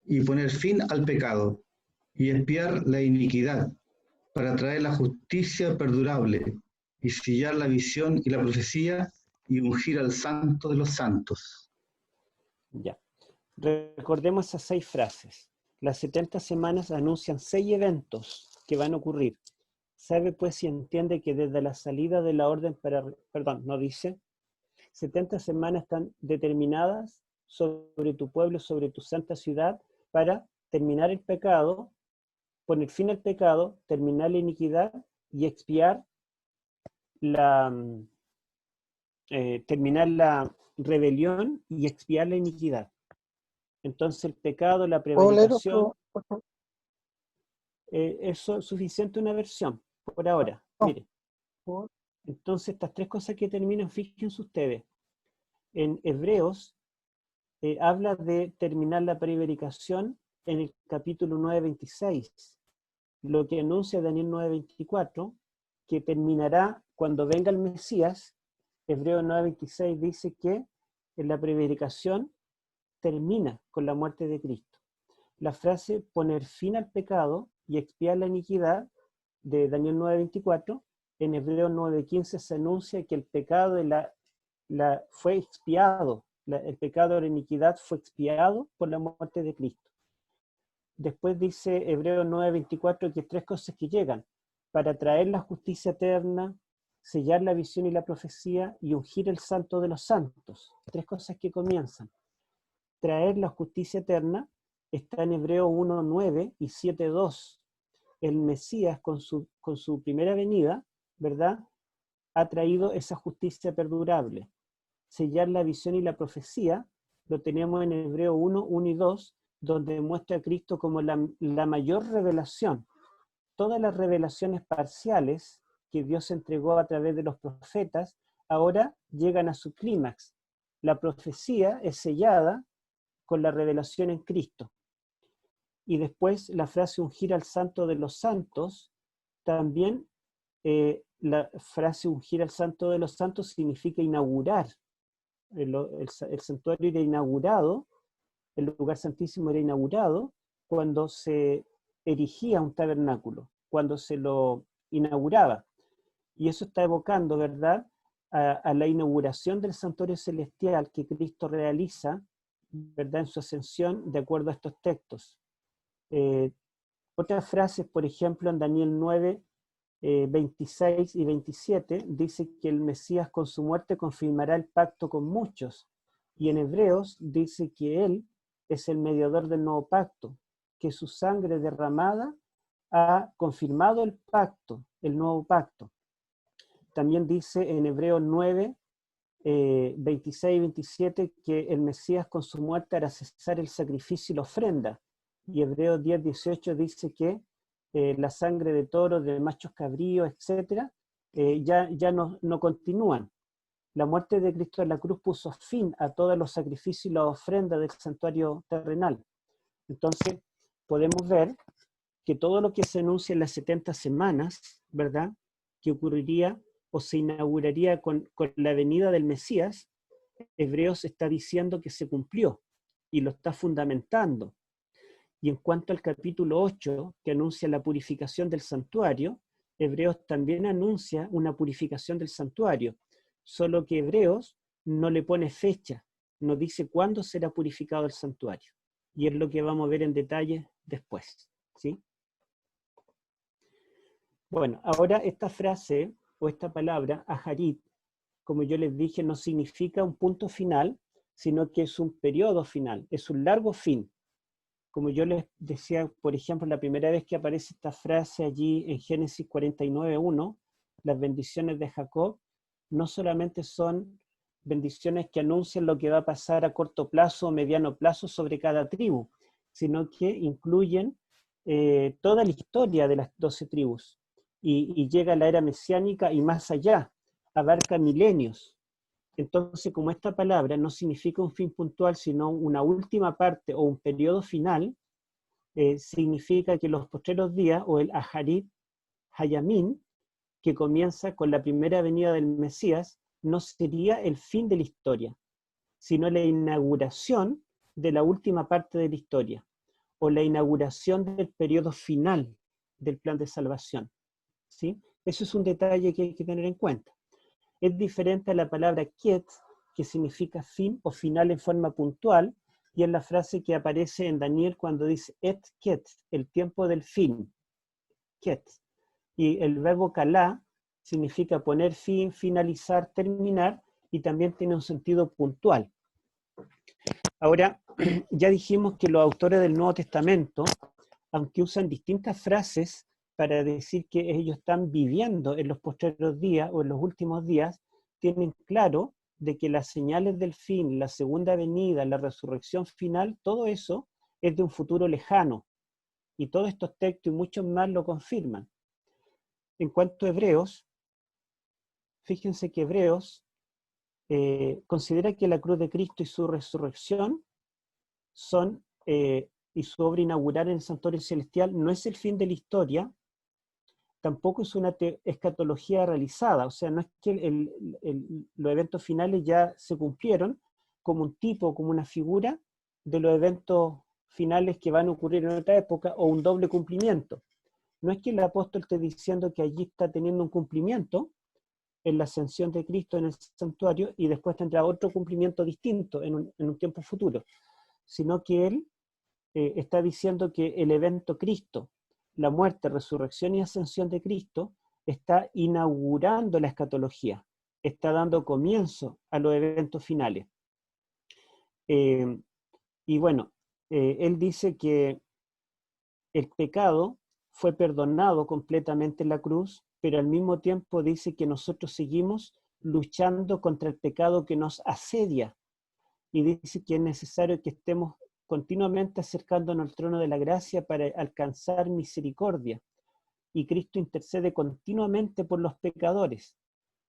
y poner fin al pecado, y expiar la iniquidad, para traer la justicia perdurable, y sellar la visión y la profecía, y ungir al santo de los santos. Ya. Recordemos esas 6 frases. Las 70 semanas anuncian 6 eventos que van a ocurrir. Sabe pues y entiende que desde la salida de la orden no dice, 70 semanas están determinadas sobre tu pueblo, sobre tu santa ciudad, para terminar el pecado, poner fin al pecado, terminar la iniquidad y expiar terminar la rebelión y expiar la iniquidad. Entonces el pecado, la prevaricación, eso es suficiente una versión, por ahora. Mire. Entonces estas 3 cosas que terminan, fíjense ustedes, en Hebreos habla de terminar la prevaricación en el capítulo 9:26, lo que anuncia Daniel 9:24, que terminará cuando venga el Mesías. Hebreos 9:26 dice que en la prevaricación termina con la muerte de Cristo. La frase poner fin al pecado y expiar la iniquidad de Daniel 9:24, en Hebreos 9:15 se anuncia que el pecado fue expiado, el pecado de la iniquidad fue expiado por la muerte de Cristo. Después dice Hebreos 9:24 que 3 cosas que llegan: para traer la justicia eterna, sellar la visión y la profecía y ungir el santo de los santos. 3 cosas que comienzan. Traer la justicia eterna está en Hebreos 1:9 y 7:2. El Mesías con su primera venida, ¿verdad?, ha traído esa justicia perdurable. Sellar la visión y la profecía lo tenemos en Hebreos 1:1 y 2, donde muestra a Cristo como la mayor revelación. Todas las revelaciones parciales que Dios entregó a través de los profetas ahora llegan a su clímax. La profecía es sellada con la revelación en Cristo. Y después la frase ungir al santo de los santos, también la frase ungir al santo de los santos significa inaugurar. El santuario era inaugurado, el lugar santísimo era inaugurado cuando se erigía un tabernáculo, cuando se lo inauguraba. Y eso está evocando, ¿verdad?, a la inauguración del santuario celestial que Cristo realiza, ¿verdad?, en su ascensión, de acuerdo a estos textos. Otras frases, por ejemplo, en Daniel 9, 26 y 27, dice que el Mesías con su muerte confirmará el pacto con muchos. Y en Hebreos dice que Él es el mediador del nuevo pacto, que su sangre derramada ha confirmado el pacto, el nuevo pacto. también dice en Hebreos 9, 26 y 27, que el Mesías con su muerte hará cesar el sacrificio y la ofrenda. Y Hebreos 10, 18 dice que la sangre de toros, de machos cabríos, etc., ya no continúan. La muerte de Cristo en la cruz puso fin a todos los sacrificios y las ofrendas del santuario terrenal. Entonces, podemos ver que todo lo que se anuncia en las 70 semanas, ¿verdad?, que ocurriría o se inauguraría con la venida del Mesías, Hebreos está diciendo que se cumplió y lo está fundamentando. Y en cuanto al capítulo 8, que anuncia la purificación del santuario, Hebreos también anuncia una purificación del santuario, solo que Hebreos no le pone fecha, no dice cuándo será purificado el santuario. Y es lo que vamos a ver en detalle después, ¿sí? Bueno, ahora esta frase o esta palabra, aharit, como yo les dije, no significa un punto final, sino que es un periodo final, es un largo fin. Como yo les decía, por ejemplo, la primera vez que aparece esta frase allí en Génesis 49:1, las bendiciones de Jacob, no solamente son bendiciones que anuncian lo que va a pasar a corto plazo o mediano plazo sobre cada tribu, sino que incluyen toda la historia de las 12 tribus. Y llega a la era mesiánica y más allá, abarca milenios. Entonces, como esta palabra no significa un fin puntual, sino una última parte o un periodo final, significa que los postreros días, o el Aharit Hayamin, que comienza con la primera venida del Mesías, no sería el fin de la historia, sino la inauguración de la última parte de la historia, o la inauguración del periodo final del plan de salvación. ¿Sí? Eso es un detalle que hay que tener en cuenta. Es diferente a la palabra ket, que significa fin o final en forma puntual, y es la frase que aparece en Daniel cuando dice et ket, el tiempo del fin, ket. Y el verbo kalá significa poner fin, finalizar, terminar, y también tiene un sentido puntual. Ahora, ya dijimos que los autores del Nuevo Testamento, aunque usan distintas frases para decir que ellos están viviendo en los postreros días o en los últimos días, tienen claro de que las señales del fin, la segunda venida, la resurrección final, todo eso es de un futuro lejano. Y todos estos textos y muchos más lo confirman. En cuanto a Hebreos, fíjense que Hebreos considera que la cruz de Cristo y su resurrección son, y su obra inaugural en el santuario celestial, no es el fin de la historia, tampoco es una escatología realizada, o sea, no es que los eventos finales ya se cumplieron como un tipo, como una figura de los eventos finales que van a ocurrir en otra época, o un doble cumplimiento. No es que el apóstol esté diciendo que allí está teniendo un cumplimiento en la ascensión de Cristo en el santuario y después tendrá otro cumplimiento distinto en un tiempo futuro, sino que él está diciendo que el evento Cristo, la muerte, resurrección y ascensión de Cristo, está inaugurando la escatología, está dando comienzo a los eventos finales. Y bueno, él dice que el pecado fue perdonado completamente en la cruz, pero al mismo tiempo dice que nosotros seguimos luchando contra el pecado que nos asedia, y dice que es necesario que estemos continuamente acercándonos al trono de la gracia para alcanzar misericordia. Y Cristo intercede continuamente por los pecadores.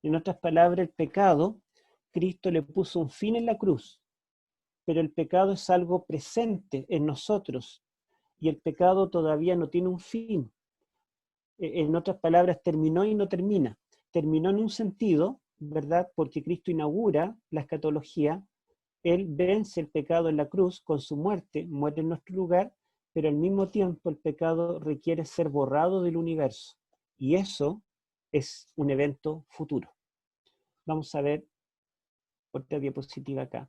En otras palabras, el pecado, Cristo le puso un fin en la cruz, pero el pecado es algo presente en nosotros, y el pecado todavía no tiene un fin. En otras palabras, terminó y no termina. Terminó en un sentido, ¿verdad? Porque Cristo inaugura la escatología. Él vence el pecado en la cruz con su muerte, muere en nuestro lugar, pero al mismo tiempo el pecado requiere ser borrado del universo. Y eso es un evento futuro. Vamos a ver otra diapositiva acá.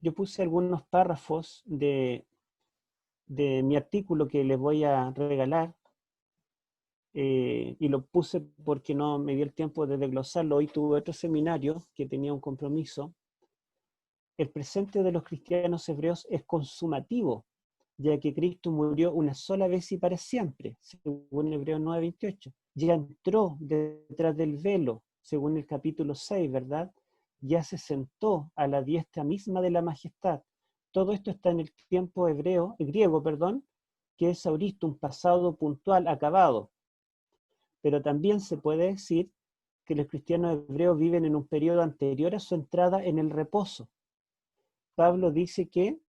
Yo puse algunos párrafos de mi artículo que les voy a regalar, y lo puse porque no me dio el tiempo de desglosarlo. Hoy tuve otro seminario que tenía un compromiso. El presente de los cristianos hebreos es consumativo, ya que Cristo murió una sola vez y para siempre, según Hebreos 9:28. Ya entró detrás del velo según el capítulo 6, ¿verdad? Ya se sentó a la diestra misma de la majestad. Todo esto está en el tiempo griego, que es auristo, un pasado puntual, acabado. Pero también se puede decir que los cristianos hebreos viven en un periodo anterior a su entrada en el reposo. Pablo dice que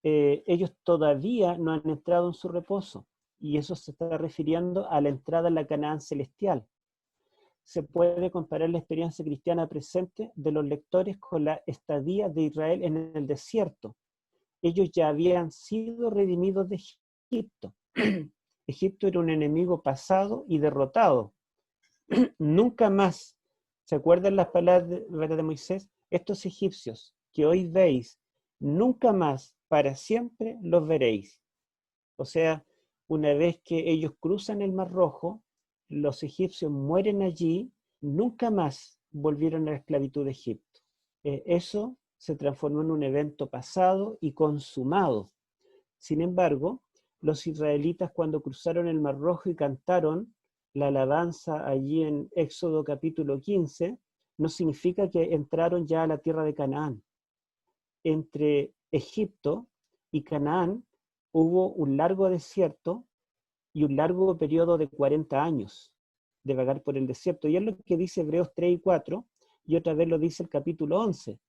ellos todavía no han entrado en su reposo, y eso se está refiriendo a la entrada en la Canaán celestial. Se puede comparar la experiencia cristiana presente de los lectores con la estadía de Israel en el desierto. Ellos ya habían sido redimidos de Egipto. Egipto era un enemigo pasado y derrotado. Nunca más, ¿se acuerdan las palabras de Moisés? Estos egipcios que hoy veis, nunca más, para siempre los veréis. O sea, una vez que ellos cruzan el Mar Rojo, los egipcios mueren allí, nunca más volvieron a la esclavitud de Egipto. Eso se transformó en un evento pasado y consumado. Sin embargo, los israelitas, cuando cruzaron el Mar Rojo y cantaron la alabanza allí en Éxodo capítulo 15, no significa que entraron ya a la tierra de Canaán. Entre Egipto y Canaán hubo un largo desierto y un largo periodo de 40 años de vagar por el desierto. Y es lo que dice Hebreos 3 y 4, y otra vez lo dice el capítulo 11.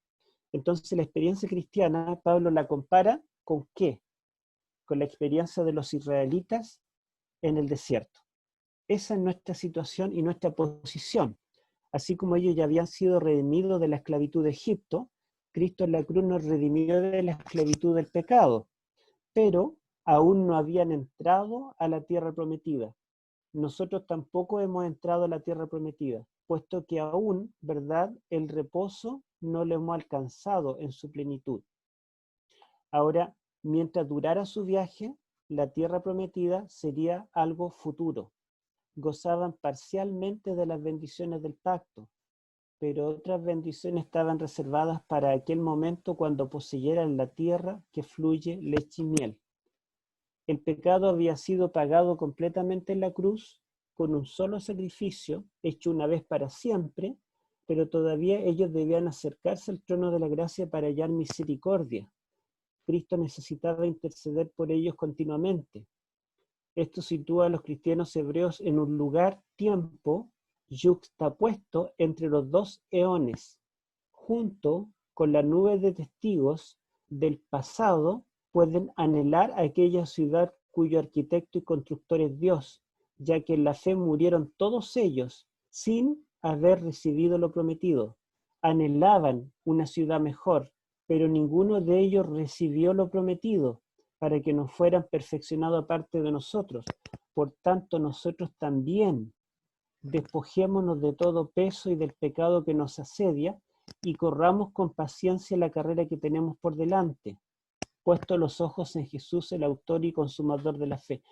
Entonces la experiencia cristiana, Pablo la compara ¿con qué? Con la experiencia de los israelitas en el desierto. Esa es nuestra situación y nuestra posición. Así como ellos ya habían sido redimidos de la esclavitud de Egipto, Cristo en la cruz nos redimió de la esclavitud del pecado, pero aún no habían entrado a la tierra prometida. Nosotros tampoco hemos entrado a la tierra prometida, puesto que aún, ¿verdad?, el reposo no lo hemos alcanzado en su plenitud. Ahora, mientras durara su viaje, la tierra prometida sería algo futuro. Gozaban parcialmente de las bendiciones del pacto, pero otras bendiciones estaban reservadas para aquel momento cuando poseyeran la tierra que fluye leche y miel. El pecado había sido pagado completamente en la cruz con un solo sacrificio, hecho una vez para siempre, pero todavía ellos debían acercarse al trono de la gracia para hallar misericordia. Cristo necesitaba interceder por ellos continuamente. Esto sitúa a los cristianos hebreos en un lugar-tiempo yuxtapuesto entre los dos eones, junto con la nube de testigos del pasado. Pueden anhelar a aquella ciudad cuyo arquitecto y constructor es Dios, ya que en la fe murieron todos ellos sin haber recibido lo prometido. Anhelaban una ciudad mejor, pero ninguno de ellos recibió lo prometido, para que no fueran perfeccionados aparte de nosotros. Por tanto, nosotros también despojémonos de todo peso y del pecado que nos asedia, y corramos con paciencia la carrera que tenemos por delante, puesto los ojos en Jesús, el autor y consumador de la fe.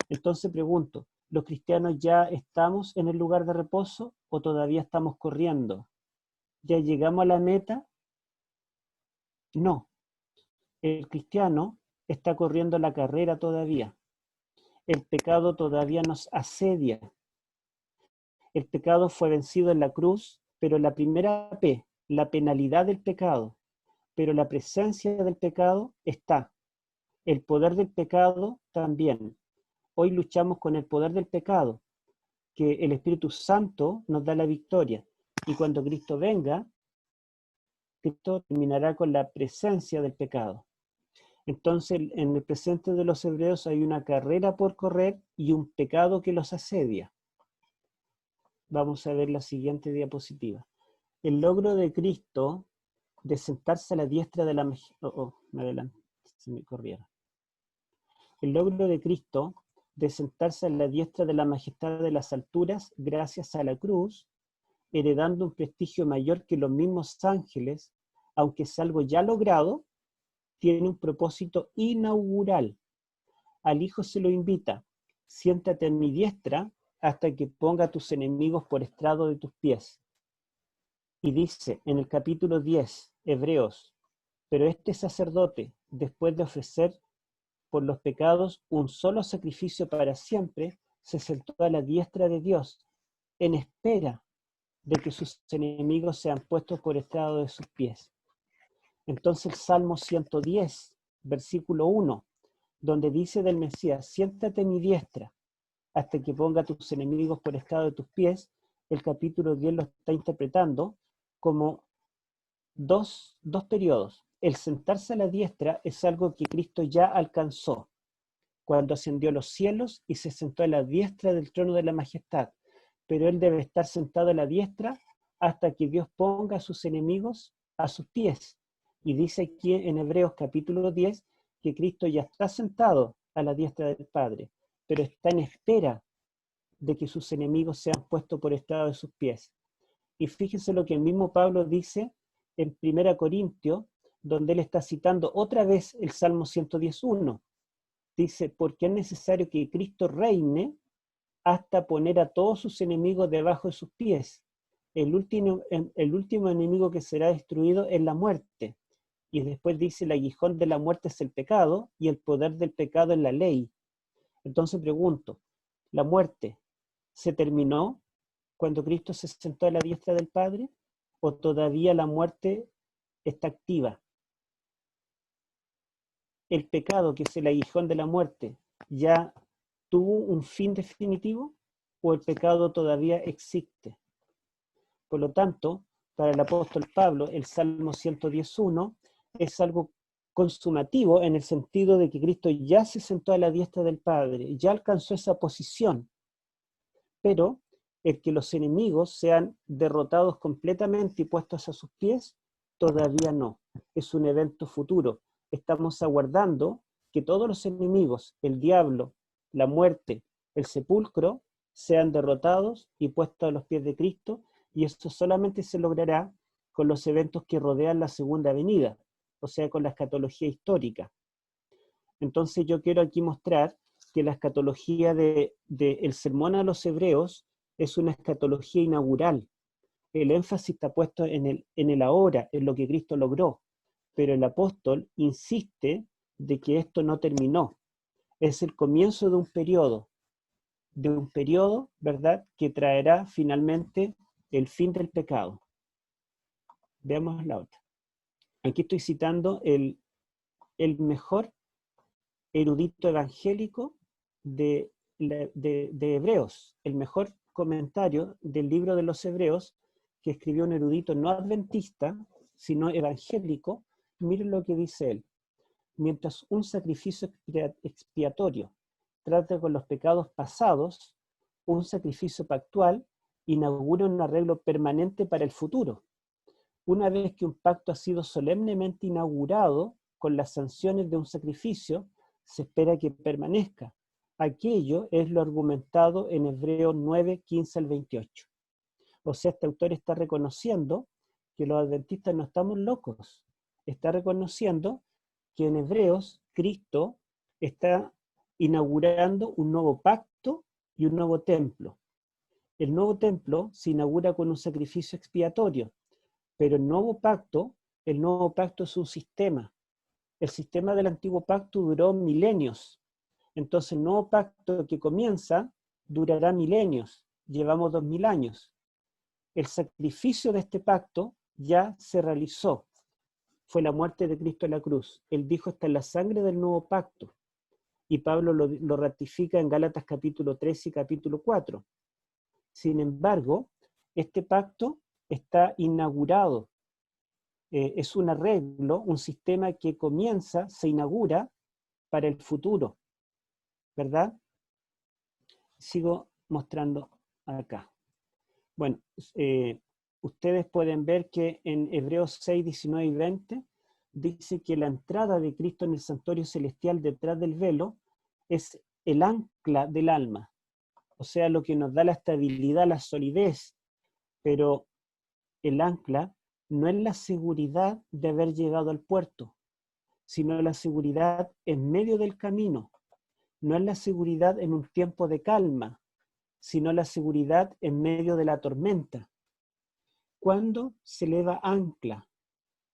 Entonces pregunto, ¿los cristianos ya estamos en el lugar de reposo o todavía estamos corriendo? ¿Ya llegamos a la meta? No. El cristiano está corriendo la carrera todavía. El pecado todavía nos asedia. El pecado fue vencido en la cruz, pero la primera P, la penalidad del pecado, pero la presencia del pecado está. El poder del pecado también. Hoy luchamos con el poder del pecado, que el Espíritu Santo nos da la victoria. Y cuando Cristo venga, Cristo terminará con la presencia del pecado. Entonces, en el presente de los hebreos hay una carrera por correr y un pecado que los asedia. Vamos a ver la siguiente diapositiva. El logro de Cristo de sentarse a la diestra de la majestad. Me adelanto, se me corriera. El logro de Cristo de sentarse a la diestra de la majestad de las alturas, gracias a la cruz, heredando un prestigio mayor que los mismos ángeles, aunque es algo ya logrado, tiene un propósito inaugural. Al Hijo se lo invita: siéntate a mi diestra hasta que ponga a tus enemigos por estrado de tus pies. Y dice en el capítulo 10, Hebreos, pero este sacerdote, después de ofrecer por los pecados un solo sacrificio para siempre, se sentó a la diestra de Dios, en espera de que sus enemigos sean puestos por estrado de sus pies. Entonces el Salmo 110, versículo 1, donde dice del Mesías, siéntate a mi diestra hasta que ponga a tus enemigos por estrado de tus pies, el capítulo 10 lo está interpretando como dos periodos. El sentarse a la diestra es algo que Cristo ya alcanzó cuando ascendió a los cielos y se sentó a la diestra del trono de la majestad. Pero él debe estar sentado a la diestra hasta que Dios ponga a sus enemigos a sus pies. Y dice aquí en Hebreos capítulo 10 que Cristo ya está sentado a la diestra del Padre, pero está en espera de que sus enemigos sean puestos por estrado de sus pies. Y fíjense lo que el mismo Pablo dice en 1 Corintios, donde él está citando otra vez el Salmo 110.1. Dice, porque es necesario que Cristo reine hasta poner a todos sus enemigos debajo de sus pies. El último enemigo que será destruido es la muerte. Y después dice, el aguijón de la muerte es el pecado y el poder del pecado es la ley. Entonces pregunto, ¿la muerte se terminó cuando Cristo se sentó a la diestra del Padre? ¿O todavía la muerte está activa? ¿El pecado, que es el aguijón de la muerte, ya tuvo un fin definitivo? ¿O el pecado todavía existe? Por lo tanto, para el apóstol Pablo, el Salmo 110.1 es algo consumativo en el sentido de que Cristo ya se sentó a la diestra del Padre, ya alcanzó esa posición, pero el que los enemigos sean derrotados completamente y puestos a sus pies, todavía no. Es un evento futuro. Estamos aguardando que todos los enemigos, el diablo, la muerte, el sepulcro, sean derrotados y puestos a los pies de Cristo, y esto solamente se logrará con los eventos que rodean la segunda venida, o sea, con la escatología histórica. Entonces yo quiero aquí mostrar que la escatología el sermón a los hebreos es una escatología inaugural. El énfasis está puesto en el ahora, en lo que Cristo logró, pero el apóstol insiste de que esto no terminó. Es el comienzo de un periodo, ¿verdad?, que traerá finalmente el fin del pecado. Veamos la otra. Aquí estoy citando el mejor erudito evangélico de Hebreos, el mejor comentario del libro de los Hebreos que escribió un erudito no adventista, sino evangélico. Miren lo que dice él. Mientras un sacrificio expiatorio trata con los pecados pasados, un sacrificio pactual inaugura un arreglo permanente para el futuro. Una vez que un pacto ha sido solemnemente inaugurado con las sanciones de un sacrificio, se espera que permanezca. Aquello es lo argumentado en Hebreos 9, 15 al 28. O sea, este autor está reconociendo que los adventistas no estamos locos. Está reconociendo que en Hebreos Cristo está inaugurando un nuevo pacto y un nuevo templo. El nuevo templo se inaugura con un sacrificio expiatorio, pero el nuevo pacto es un sistema. El sistema del antiguo pacto duró milenios. Entonces el nuevo pacto que comienza durará milenios. Llevamos 2000 años. El sacrificio de este pacto ya se realizó. Fue la muerte de Cristo en la cruz. Él dijo, está en la sangre del nuevo pacto. Y Pablo lo ratifica en Gálatas capítulo 3 y capítulo 4. Sin embargo, este pacto está inaugurado. Es un arreglo, un sistema que comienza, se inaugura para el futuro, ¿verdad? Sigo mostrando acá. Bueno, ustedes pueden ver que en Hebreos 6, 19 y 20 dice que la entrada de Cristo en el santuario celestial detrás del velo es el ancla del alma, o sea, lo que nos da la estabilidad, la solidez, pero el ancla no es la seguridad de haber llegado al puerto, sino la seguridad en medio del camino. No es la seguridad en un tiempo de calma, sino la seguridad en medio de la tormenta. ¿Cuándo se eleva ancla?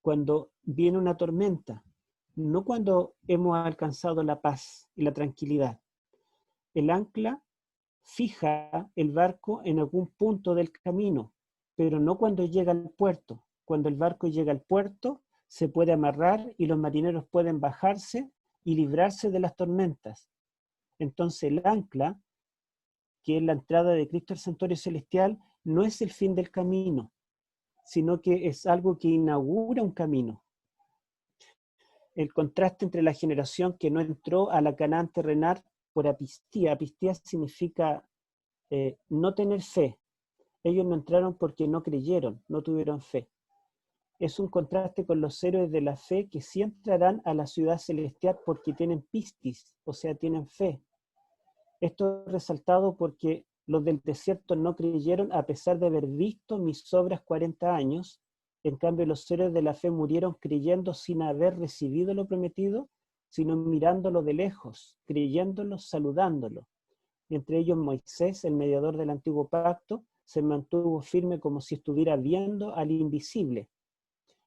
Cuando viene una tormenta, no cuando hemos alcanzado la paz y la tranquilidad. El ancla fija el barco en algún punto del camino, pero no cuando llega al puerto. Cuando el barco llega al puerto, se puede amarrar y los marineros pueden bajarse y librarse de las tormentas. Entonces el ancla, que es la entrada de Cristo al santuario celestial, no es el fin del camino, sino que es algo que inaugura un camino. El contraste entre la generación que no entró a la Canaán terrenal por apistía. Apistía significa no tener fe. Ellos no entraron porque no creyeron, no tuvieron fe. Es un contraste con los héroes de la fe que sí entrarán a la ciudad celestial porque tienen pistis, o sea, tienen fe. Esto es resaltado porque los del desierto no creyeron a pesar de haber visto mis obras 40 años. En cambio, los héroes de la fe murieron creyendo sin haber recibido lo prometido, sino mirándolo de lejos, creyéndolo, saludándolo. Entre ellos Moisés, el mediador del antiguo pacto, se mantuvo firme como si estuviera viendo al invisible.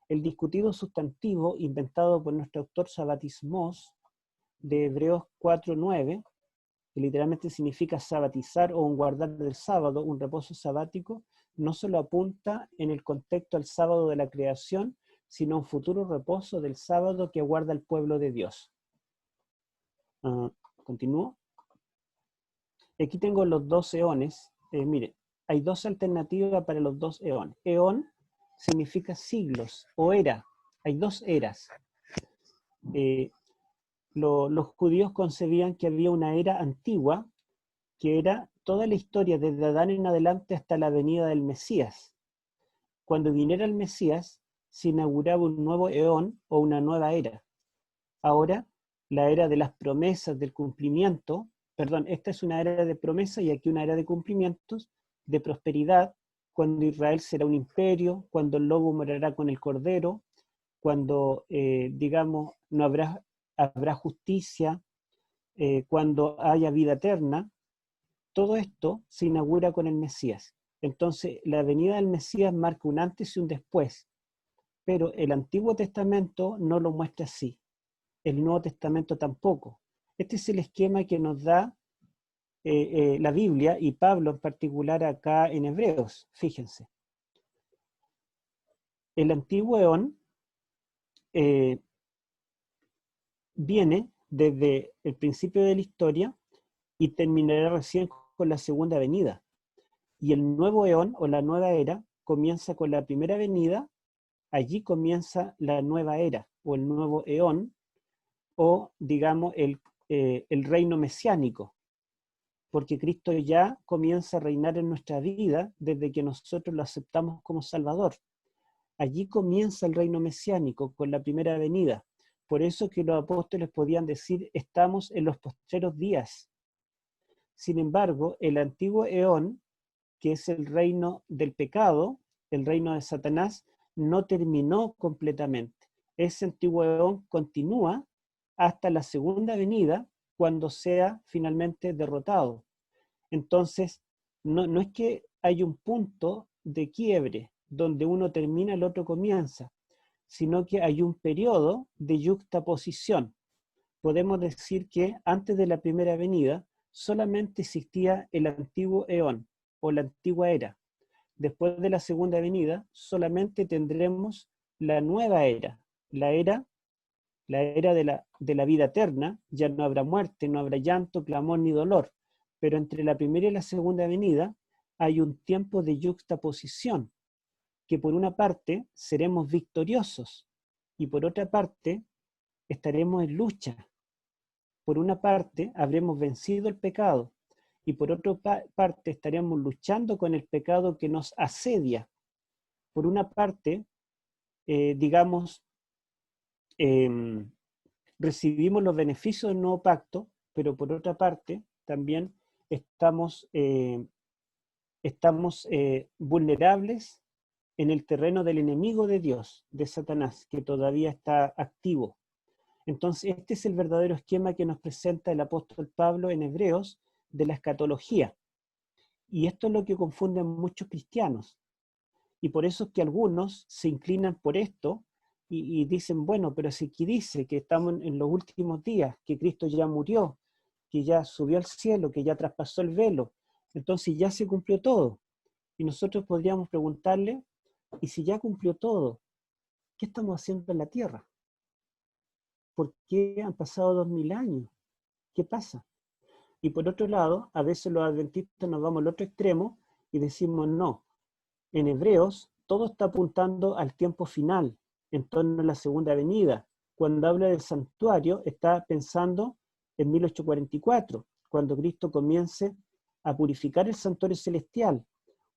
El discutido sustantivo inventado por nuestro autor Sabatismos, de Hebreos 4:9, que literalmente significa sabatizar o un guardar del sábado, un reposo sabático, no solo apunta en el contexto al sábado de la creación, sino a un futuro reposo del sábado que aguarda el pueblo de Dios. ¿Continúo? Aquí tengo los 2 eones. Mire, hay 2 alternativas para los 2 eones. Eón significa siglos o era. Hay 2 eras. Los judíos concebían que había una era antigua, que era toda la historia desde Adán en adelante hasta la venida del Mesías. Cuando viniera el Mesías, se inauguraba un nuevo eón o una nueva era. Ahora, la era de las promesas, del cumplimiento, esta es una era de promesa y aquí una era de cumplimientos, de prosperidad, cuando Israel será un imperio, cuando el lobo morará con el cordero, cuando, no habrá justicia, cuando haya vida eterna. Todo esto se inaugura con el Mesías. Entonces, la venida del Mesías marca un antes y un después, pero el Antiguo Testamento no lo muestra así. El Nuevo Testamento tampoco. Este es el esquema que nos da la Biblia y Pablo en particular acá en Hebreos. Fíjense. El antiguo eón viene desde el principio de la historia y terminará recién con la segunda venida. Y el nuevo eón o la nueva era comienza con la primera venida. Allí comienza la nueva era o el nuevo eón, o digamos el reino mesiánico, porque Cristo ya comienza a reinar en nuestra vida desde que nosotros lo aceptamos como Salvador. Allí comienza el reino mesiánico con la primera venida. Por eso que los apóstoles podían decir, estamos en los postreros días. Sin embargo, el antiguo eón, que es el reino del pecado, el reino de Satanás, no terminó completamente. Ese antiguo eón continúa hasta la segunda venida, cuando sea finalmente derrotado. Entonces, no es que hay un punto de quiebre, donde uno termina, el otro comienza, sino que hay un periodo de yuxtaposición. Podemos decir que antes de la primera venida solamente existía el antiguo eón o la antigua era. Después de la segunda venida solamente tendremos la nueva era, la era de la vida eterna. Ya no habrá muerte, no habrá llanto, clamor ni dolor. Pero entre la primera y la segunda venida hay un tiempo de yuxtaposición, que por una parte seremos victoriosos y por otra parte estaremos en lucha. Por una parte habremos vencido el pecado y por otra parte estaremos luchando con el pecado que nos asedia. Por una parte, recibimos los beneficios del nuevo pacto, pero por otra parte también estamos vulnerables en el terreno del enemigo de Dios, de Satanás, que todavía está activo. Entonces, este es el verdadero esquema que nos presenta el apóstol Pablo en Hebreos de la escatología. Y esto es lo que confunden muchos cristianos. Y por eso es que algunos se inclinan por esto y dicen, bueno, pero si aquí dice que estamos en los últimos días, que Cristo ya murió, que ya subió al cielo, que ya traspasó el velo, entonces ya se cumplió todo. Y nosotros podríamos preguntarle, ¿y si ya cumplió todo? ¿Qué estamos haciendo en la tierra? ¿Por qué han pasado 2000 años? ¿Qué pasa? Y por otro lado, a veces los adventistas nos vamos al otro extremo y decimos no. En Hebreos, todo está apuntando al tiempo final, en torno a la segunda venida. Cuando habla del santuario, está pensando en 1844, cuando Cristo comience a purificar el santuario celestial,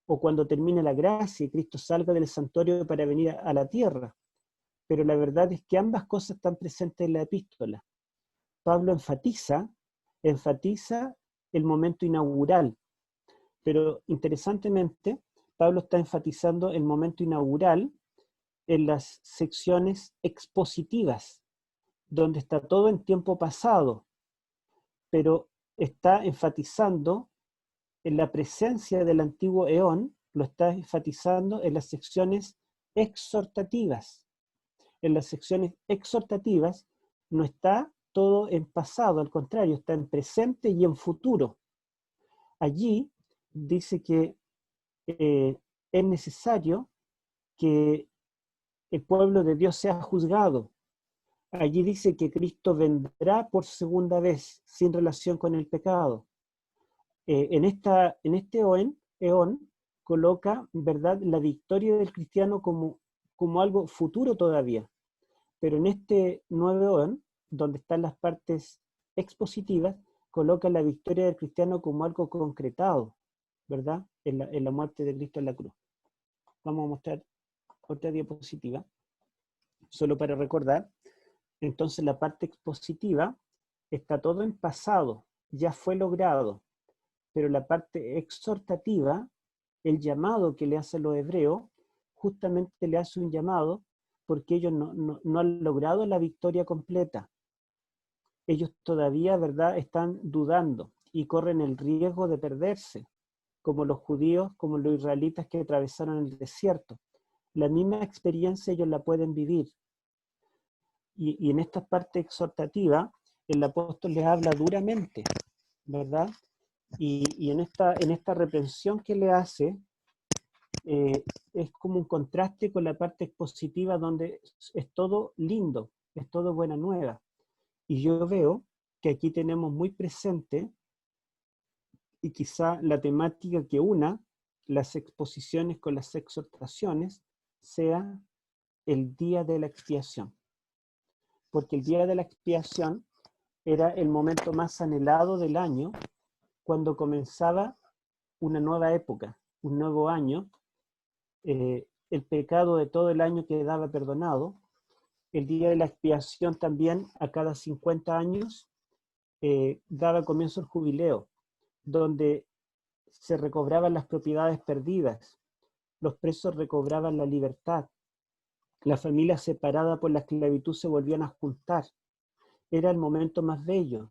o cuando termine la gracia y Cristo salga del santuario para venir a la tierra. Pero la verdad es que ambas cosas están presentes en la epístola. Pablo enfatiza el momento inaugural, pero interesantemente, Pablo está enfatizando el momento inaugural en las secciones expositivas, donde está todo en tiempo pasado, pero está enfatizando en la presencia del antiguo eón, lo está enfatizando en las secciones exhortativas. En las secciones exhortativas no está todo en pasado, al contrario, está en presente y en futuro. Allí dice que es necesario que el pueblo de Dios sea juzgado. Allí dice que Cristo vendrá por segunda vez sin relación con el pecado. En este eón coloca, ¿verdad?, la victoria del cristiano como algo futuro todavía. Pero en este nuevo eón, donde están las partes expositivas, coloca la victoria del cristiano como algo concretado, ¿verdad?, en la muerte de Cristo en la cruz. Vamos a mostrar otra diapositiva, solo para recordar. Entonces la parte expositiva está todo en pasado, ya fue logrado, pero la parte exhortativa, el llamado que le hacen los hebreos, justamente le hace un llamado porque ellos no han logrado la victoria completa. Ellos todavía, ¿verdad?, están dudando y corren el riesgo de perderse, como los judíos, como los israelitas que atravesaron el desierto. La misma experiencia ellos la pueden vivir. Y en esta parte exhortativa, el apóstol les habla duramente, ¿verdad? Y en esta reprensión que le hace, es como un contraste con la parte expositiva donde es todo lindo, es todo buena nueva. Y yo veo que aquí tenemos muy presente, y quizá la temática que una las exposiciones con las exhortaciones sea el día de la expiación. Porque el día de la expiación era el momento más anhelado del año, cuando comenzaba una nueva época, un nuevo año. El pecado de todo el año quedaba perdonado. El día de la expiación también, a cada 50 años, daba comienzo el jubileo, donde se recobraban las propiedades perdidas, los presos recobraban la libertad, las familias separadas por la esclavitud se volvían a juntar. Era el momento más bello.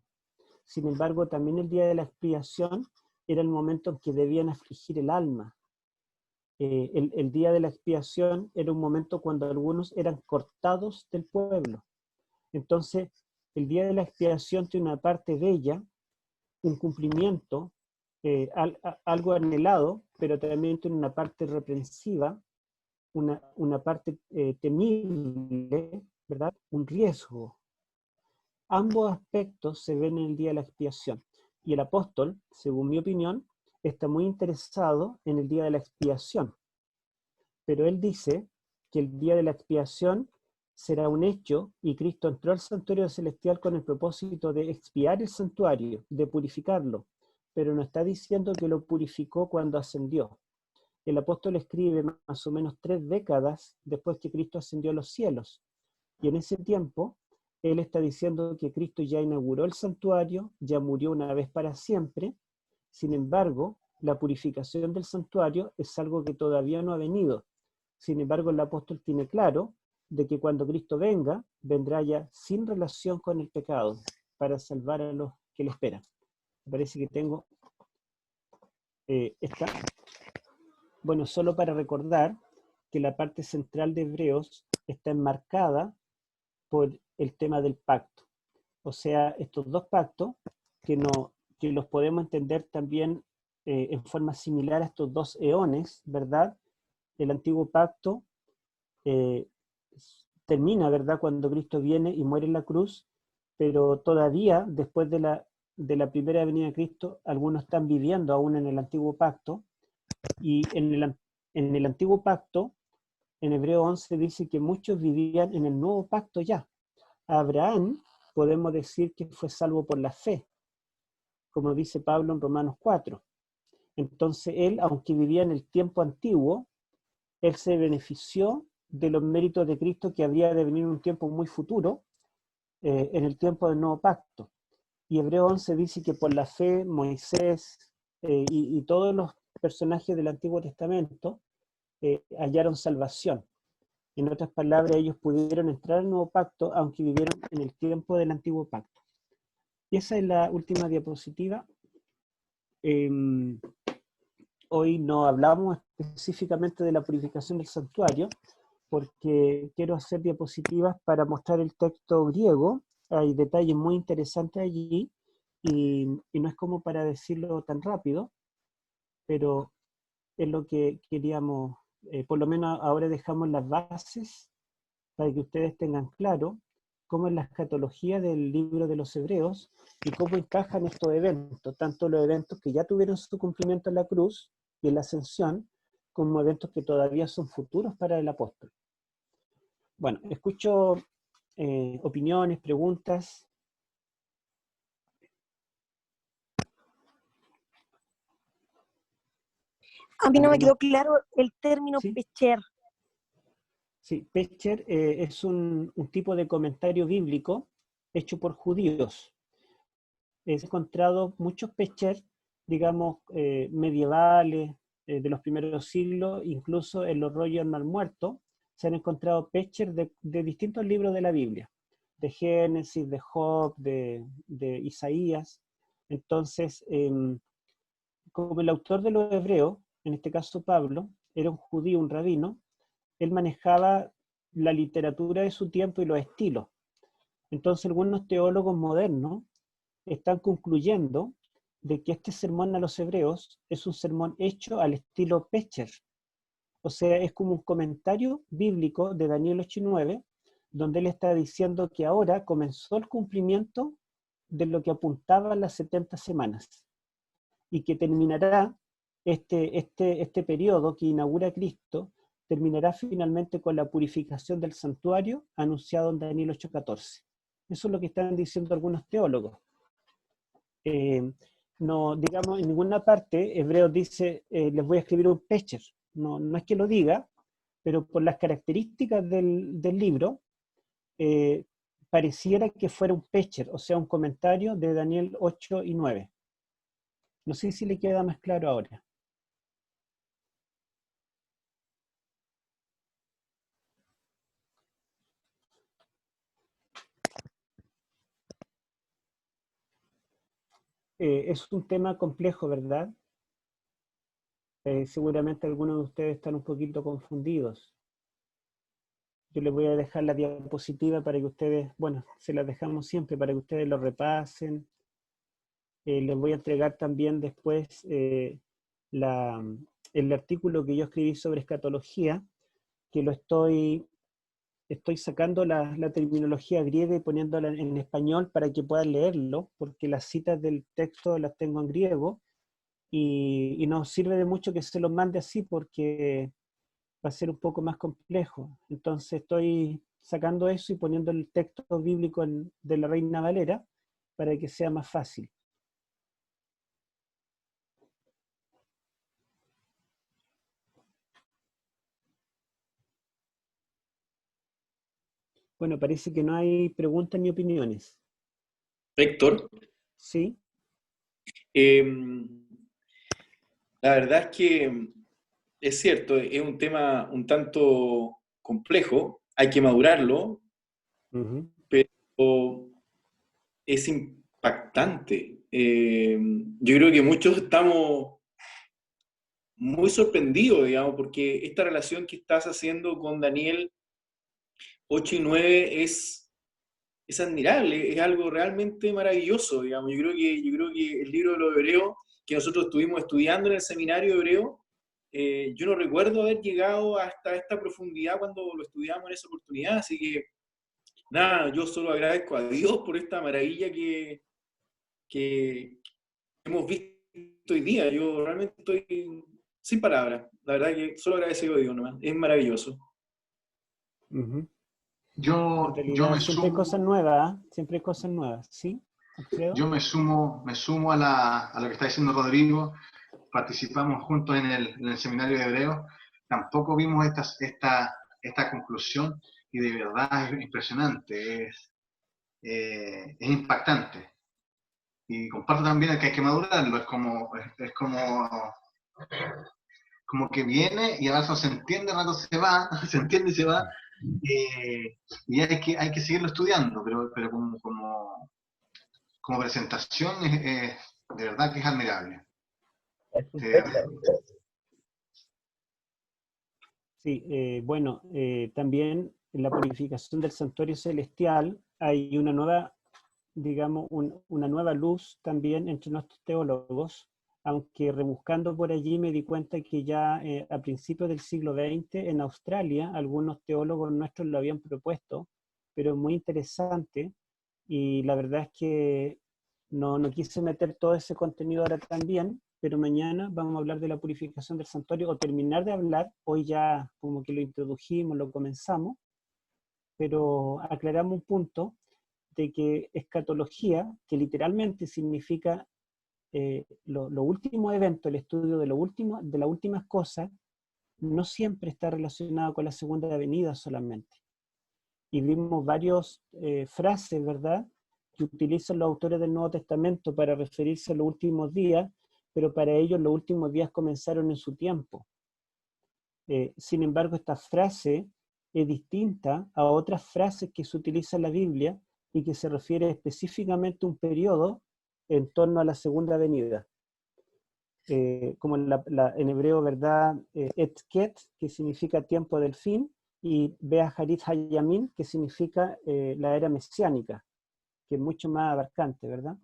Sin embargo, también el día de la expiación era el momento en que debían afligir el alma. El día de la expiación era un momento cuando algunos eran cortados del pueblo. Entonces, el día de la expiación tiene una parte bella, un cumplimiento, algo anhelado, pero también tiene una parte reprensiva, una parte temible, ¿verdad? Un riesgo. Ambos aspectos se ven en el día de la expiación. Y el apóstol, según mi opinión, está muy interesado en el día de la expiación. Pero él dice que el día de la expiación será un hecho y Cristo entró al santuario celestial con el propósito de expiar el santuario, de purificarlo. Pero no está diciendo que lo purificó cuando ascendió. El apóstol escribe más o menos 3 décadas después que Cristo ascendió a los cielos. Y en ese tiempo, él está diciendo que Cristo ya inauguró el santuario, ya murió una vez para siempre. Sin embargo, la purificación del santuario es algo que todavía no ha venido. Sin embargo, el apóstol tiene claro de que cuando Cristo venga, vendrá ya sin relación con el pecado, para salvar a los que le esperan. Me parece que tengo esta. Bueno, solo para recordar que la parte central de Hebreos está enmarcada por el tema del pacto. O sea, estos dos pactos que los podemos entender también en forma similar a estos dos eones, ¿verdad? El antiguo pacto termina, ¿verdad?, cuando Cristo viene y muere en la cruz, pero todavía, después de la primera venida de Cristo, algunos están viviendo aún en el antiguo pacto, y en el antiguo pacto, en Hebreo 11 dice que muchos vivían en el nuevo pacto ya. Abraham, podemos decir que fue salvo por la fe, como dice Pablo en Romanos 4. Entonces él, aunque vivía en el tiempo antiguo, él se benefició de los méritos de Cristo que habría de venir en un tiempo muy futuro, en el tiempo del nuevo pacto. Y Hebreo 11 dice que por la fe Moisés y todos los personajes del Antiguo Testamento hallaron salvación. En otras palabras, ellos pudieron entrar al nuevo pacto aunque vivieron en el tiempo del antiguo pacto. Y esa es la última diapositiva. Hoy no hablamos específicamente de la purificación del santuario, porque quiero hacer diapositivas para mostrar el texto griego. Hay detalles muy interesantes allí, y no es como para decirlo tan rápido, pero es lo que queríamos, por lo menos ahora dejamos las bases para que ustedes tengan claro cómo es la escatología del libro de los Hebreos y cómo encajan estos eventos, tanto los eventos que ya tuvieron su cumplimiento en la cruz y en la ascensión, como eventos que todavía son futuros para el apóstol. Bueno, escucho opiniones, preguntas. A mí no me quedó claro el término ¿Sí? Pecher. Sí, Pecher es un tipo de comentario bíblico hecho por judíos. He encontrado muchos Pecher, digamos, medievales, de los primeros siglos, incluso en los rollos del Mar Muerto, se han encontrado Pecher de distintos libros de la Biblia, de Génesis, de Job, de Isaías. Entonces, como el autor de los Hebreos, en este caso Pablo, era un judío, un rabino, él manejaba la literatura de su tiempo y los estilos. Entonces algunos teólogos modernos están concluyendo de que este sermón a los hebreos es un sermón hecho al estilo Pecher. O sea, es como un comentario bíblico de Daniel 8:9, donde él está diciendo que ahora comenzó el cumplimiento de lo que apuntaban las 70 semanas y que terminará este periodo que inaugura Cristo, terminará finalmente con la purificación del santuario anunciado en Daniel 8:14. Eso es lo que están diciendo algunos teólogos. No, digamos, en ninguna parte Hebreos dice, les voy a escribir un Pecher. No es que lo diga, pero por las características del libro, pareciera que fuera un Pecher, o sea, un comentario de Daniel 8 y 9. No sé si le queda más claro ahora. Es un tema complejo, ¿verdad? Seguramente algunos de ustedes están un poquito confundidos. Yo les voy a dejar la diapositiva para que ustedes, bueno, se las dejamos siempre para que ustedes lo repasen. Les voy a entregar también después el artículo que yo escribí sobre escatología, que lo estoy sacando la terminología griega y poniéndola en español para que puedan leerlo, porque las citas del texto las tengo en griego, y no sirve de mucho que se los mande así porque va a ser un poco más complejo. Entonces estoy sacando eso y poniendo el texto bíblico de la Reina Valera para que sea más fácil. Bueno, parece que no hay preguntas ni opiniones. Héctor, ¿Sí? la verdad es que es cierto, es un tema un tanto complejo, hay que madurarlo, Uh-huh. pero es impactante. Yo creo que muchos estamos muy sorprendidos, digamos, porque esta relación que estás haciendo con Daniel 8 y 9 es admirable, es algo realmente maravilloso, digamos. Yo creo que el libro de los Hebreos, que nosotros estuvimos estudiando en el seminario hebreo, yo no recuerdo haber llegado hasta esta profundidad cuando lo estudiamos en esa oportunidad, así que nada, yo solo agradezco a Dios por esta maravilla que hemos visto hoy día. Yo realmente estoy sin palabras, la verdad que solo agradecido a Dios nomás, es maravilloso. Ujú. En Yo realidad me siempre hay cosas sumo, nuevas, ¿ah? Siempre hay cosas nuevas, ¿sí? Alfredo. yo me sumo a lo que está diciendo Rodrigo. Participamos juntos en el seminario de Hebreo. Tampoco vimos esta conclusión y de verdad es impresionante, es impactante. Y comparto también que hay que madurarlo, es como que viene y a rato se entiende, a rato se va, se entiende y se va, y hay que seguirlo estudiando, pero como presentación de verdad que es admirable. Es un texto. Sí, bueno, también en la purificación del santuario celestial hay una nueva, digamos, una nueva luz también entre nuestros teólogos, aunque rebuscando por allí me di cuenta que ya a principios del siglo XX en Australia algunos teólogos nuestros lo habían propuesto, pero es muy interesante y la verdad es que no quise meter todo ese contenido ahora también, pero mañana vamos a hablar de la purificación del santuario o terminar de hablar, hoy ya como que lo introdujimos, lo comenzamos, pero aclaramos un punto de que escatología, que literalmente significa lo último evento, el estudio de lo último, de las últimas cosas, no siempre está relacionado con la segunda venida solamente. Y vimos varias frases, ¿verdad?, que utilizan los autores del Nuevo Testamento para referirse a los últimos días, pero para ellos los últimos días comenzaron en su tiempo. Sin embargo, esta frase es distinta a otras frases que se utilizan en la Biblia y que se refiere específicamente a un periodo en torno a la segunda venida. Como en hebreo, ¿verdad? Etket, que significa tiempo del fin, y Beaharit Hayamin, que significa la era mesiánica, que es mucho más abarcante, ¿verdad?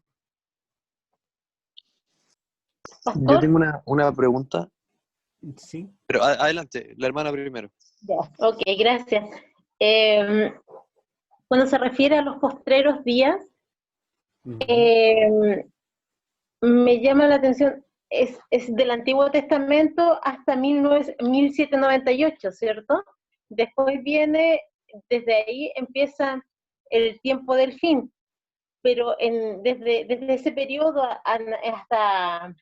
Yo Pastor, tengo una pregunta, Sí. pero adelante, la hermana primero. ya, ok, gracias. Cuando se refiere a los postreros días, me llama la atención, es del Antiguo Testamento hasta 1798, ¿cierto? Después viene, desde ahí empieza el tiempo del fin, pero desde ese periodo hasta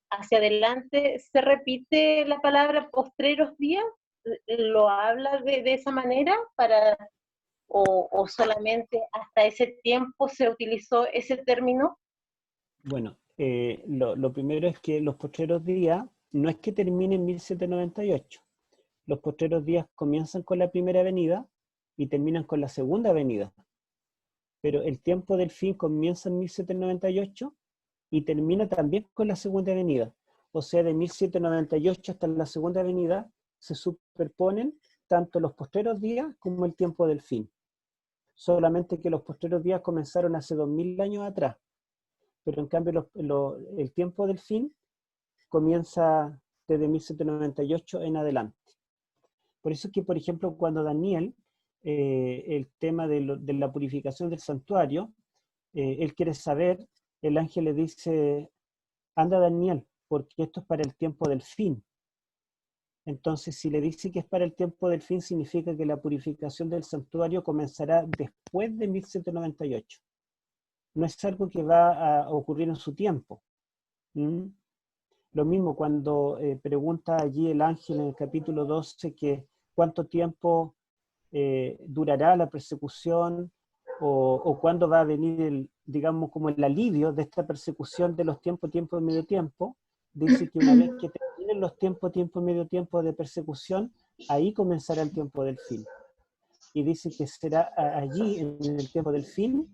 hacia adelante, ¿se repite la palabra postreros días? ¿Lo habla de esa manera o solamente hasta ese tiempo se utilizó ese término? Bueno, lo primero es que los postreros días no es que terminen en 1798. Los postreros días comienzan con la primera venida y terminan con la segunda venida. Pero el tiempo del fin comienza en 1798 y termina también con la segunda venida. O sea, de 1798 hasta la segunda venida se superponen tanto los postreros días como el tiempo del fin. Solamente que los postreros días comenzaron hace 2000 años atrás. Pero en cambio el tiempo del fin comienza desde 1798 en adelante. Por eso es que, por ejemplo, cuando Daniel, el tema de la purificación del santuario, él quiere saber, el ángel le dice, anda Daniel, porque esto es para el tiempo del fin. Entonces, si le dice que es para el tiempo del fin, significa que la purificación del santuario comenzará después de 1798. No es algo que va a ocurrir en su tiempo. ¿Mm? Lo mismo cuando pregunta allí el ángel en el capítulo 12 que cuánto tiempo durará la persecución o cuándo va a venir digamos, como el alivio de esta persecución de los tiempo y medio tiempo. Dice que una vez que terminen los tiempo y medio tiempo de persecución, ahí comenzará el tiempo del fin. Y dice que será allí, en el tiempo del fin,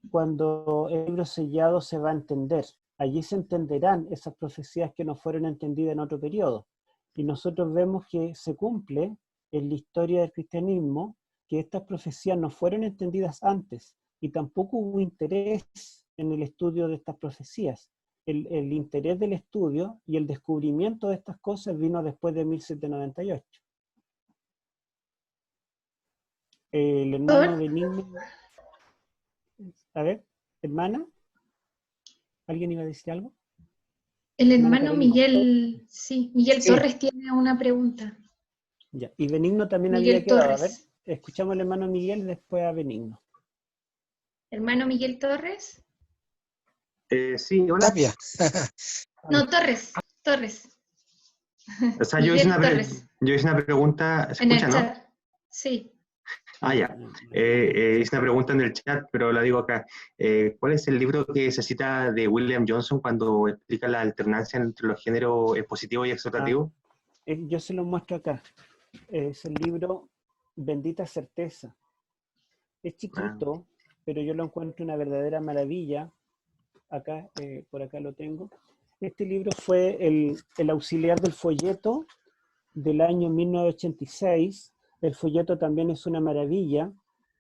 cuando el libro sellado se va a entender. Allí se entenderán esas profecías que no fueron entendidas en otro periodo. Y nosotros vemos que se cumple en la historia del cristianismo que estas profecías no fueron entendidas antes y tampoco hubo interés en el estudio de estas profecías. el interés del estudio y el descubrimiento de estas cosas vino después de 1798. El hermano Benigno... A ver, hermana, ¿alguien iba a decir algo? El Hermana hermano Carolina. Miguel, sí, Miguel Sí. Torres tiene una pregunta. Ya. Y Benigno también Miguel había quedado. A ver, Torres. escuchamos al hermano Miguel, después a Benigno. Hermano Miguel Torres. Sí, hola. Tapia. No, Torres. Torres. O sea, yo Miguel Torres. hice una pregunta, ¿se En escucha, el no? chat. Sí. Ah, ya. Hice una pregunta en el chat, pero la digo acá. ¿Cuál es el libro que se cita de William Johnson cuando explica la alternancia entre los géneros expositivo y exhortativo? Yo se lo muestro acá. Es el libro Bendita Certeza. Es chiquito, pero yo lo encuentro una verdadera maravilla. Acá, por acá lo tengo. Este libro fue el auxiliar del folleto del año 1986. El folleto también es una maravilla,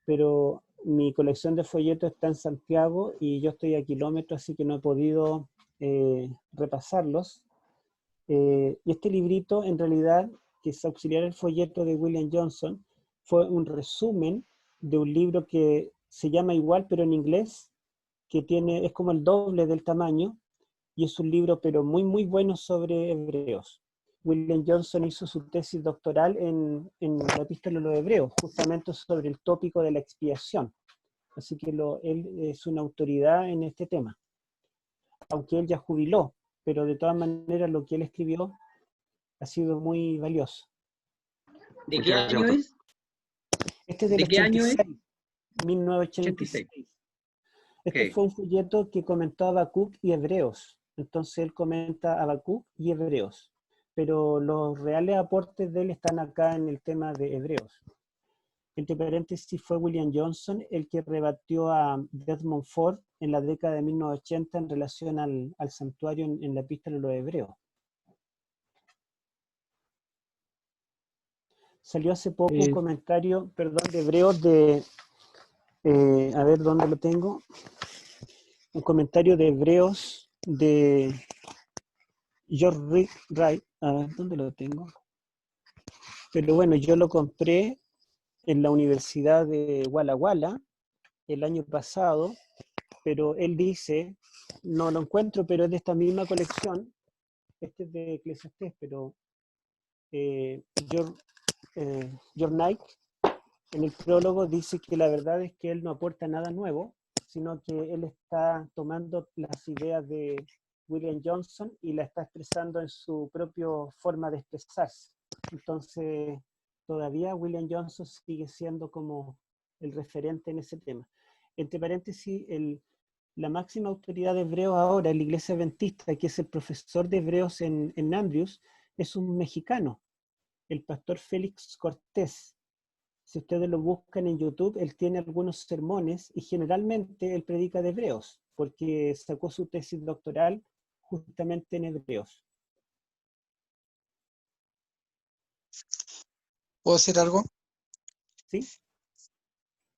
pero mi colección de folletos está en Santiago y yo estoy a kilómetros, así que no he podido repasarlos. Y este librito, en realidad, que es auxiliar del folleto de William Johnson, fue un resumen de un libro que se llama igual, pero en inglés, que es como el doble del tamaño, y es un libro, pero muy, muy bueno sobre hebreos. William Johnson hizo su tesis doctoral en la epístola a los hebreos, justamente sobre el tópico de la expiación. Así que él es una autoridad en este tema. Aunque él ya jubiló, pero de todas maneras lo que él escribió ha sido muy valioso. ¿De qué año es? Este es del ¿De qué año es? 1986. Este Ok. fue un folleto que comentó Habacuc y Hebreos. Entonces él comenta Habacuc y Hebreos. Pero los reales aportes de él están acá en el tema de Hebreos. Entre paréntesis, fue William Johnson el que rebatió a Desmond Ford en la década de 1980 en relación al santuario en la epístola de los Hebreos. Salió hace poco un comentario, perdón, de Hebreos de... a ver, ¿dónde lo tengo? Un comentario de Hebreos de George Wright. A ver, ¿dónde lo tengo? Pero bueno, yo lo compré en la Universidad de Walla Walla el año pasado, pero él dice, no lo encuentro, pero es de esta misma colección. Este es de Eclesiastés, pero George Knight en el prólogo dice que la verdad es que él no aporta nada nuevo, sino que él está tomando las ideas de William Johnson y la está expresando en su propia forma de expresarse. Entonces, todavía William Johnson sigue siendo como el referente en ese tema. Entre paréntesis, la máxima autoridad de hebreos ahora en la Iglesia Adventista, que es el profesor de hebreos en Andrews, es un mexicano, el pastor Félix Cortés. Si ustedes lo buscan en YouTube, él tiene algunos sermones y generalmente él predica de hebreos, porque sacó su tesis doctoral justamente en hebreos. ¿Puedo decir algo? ¿Sí?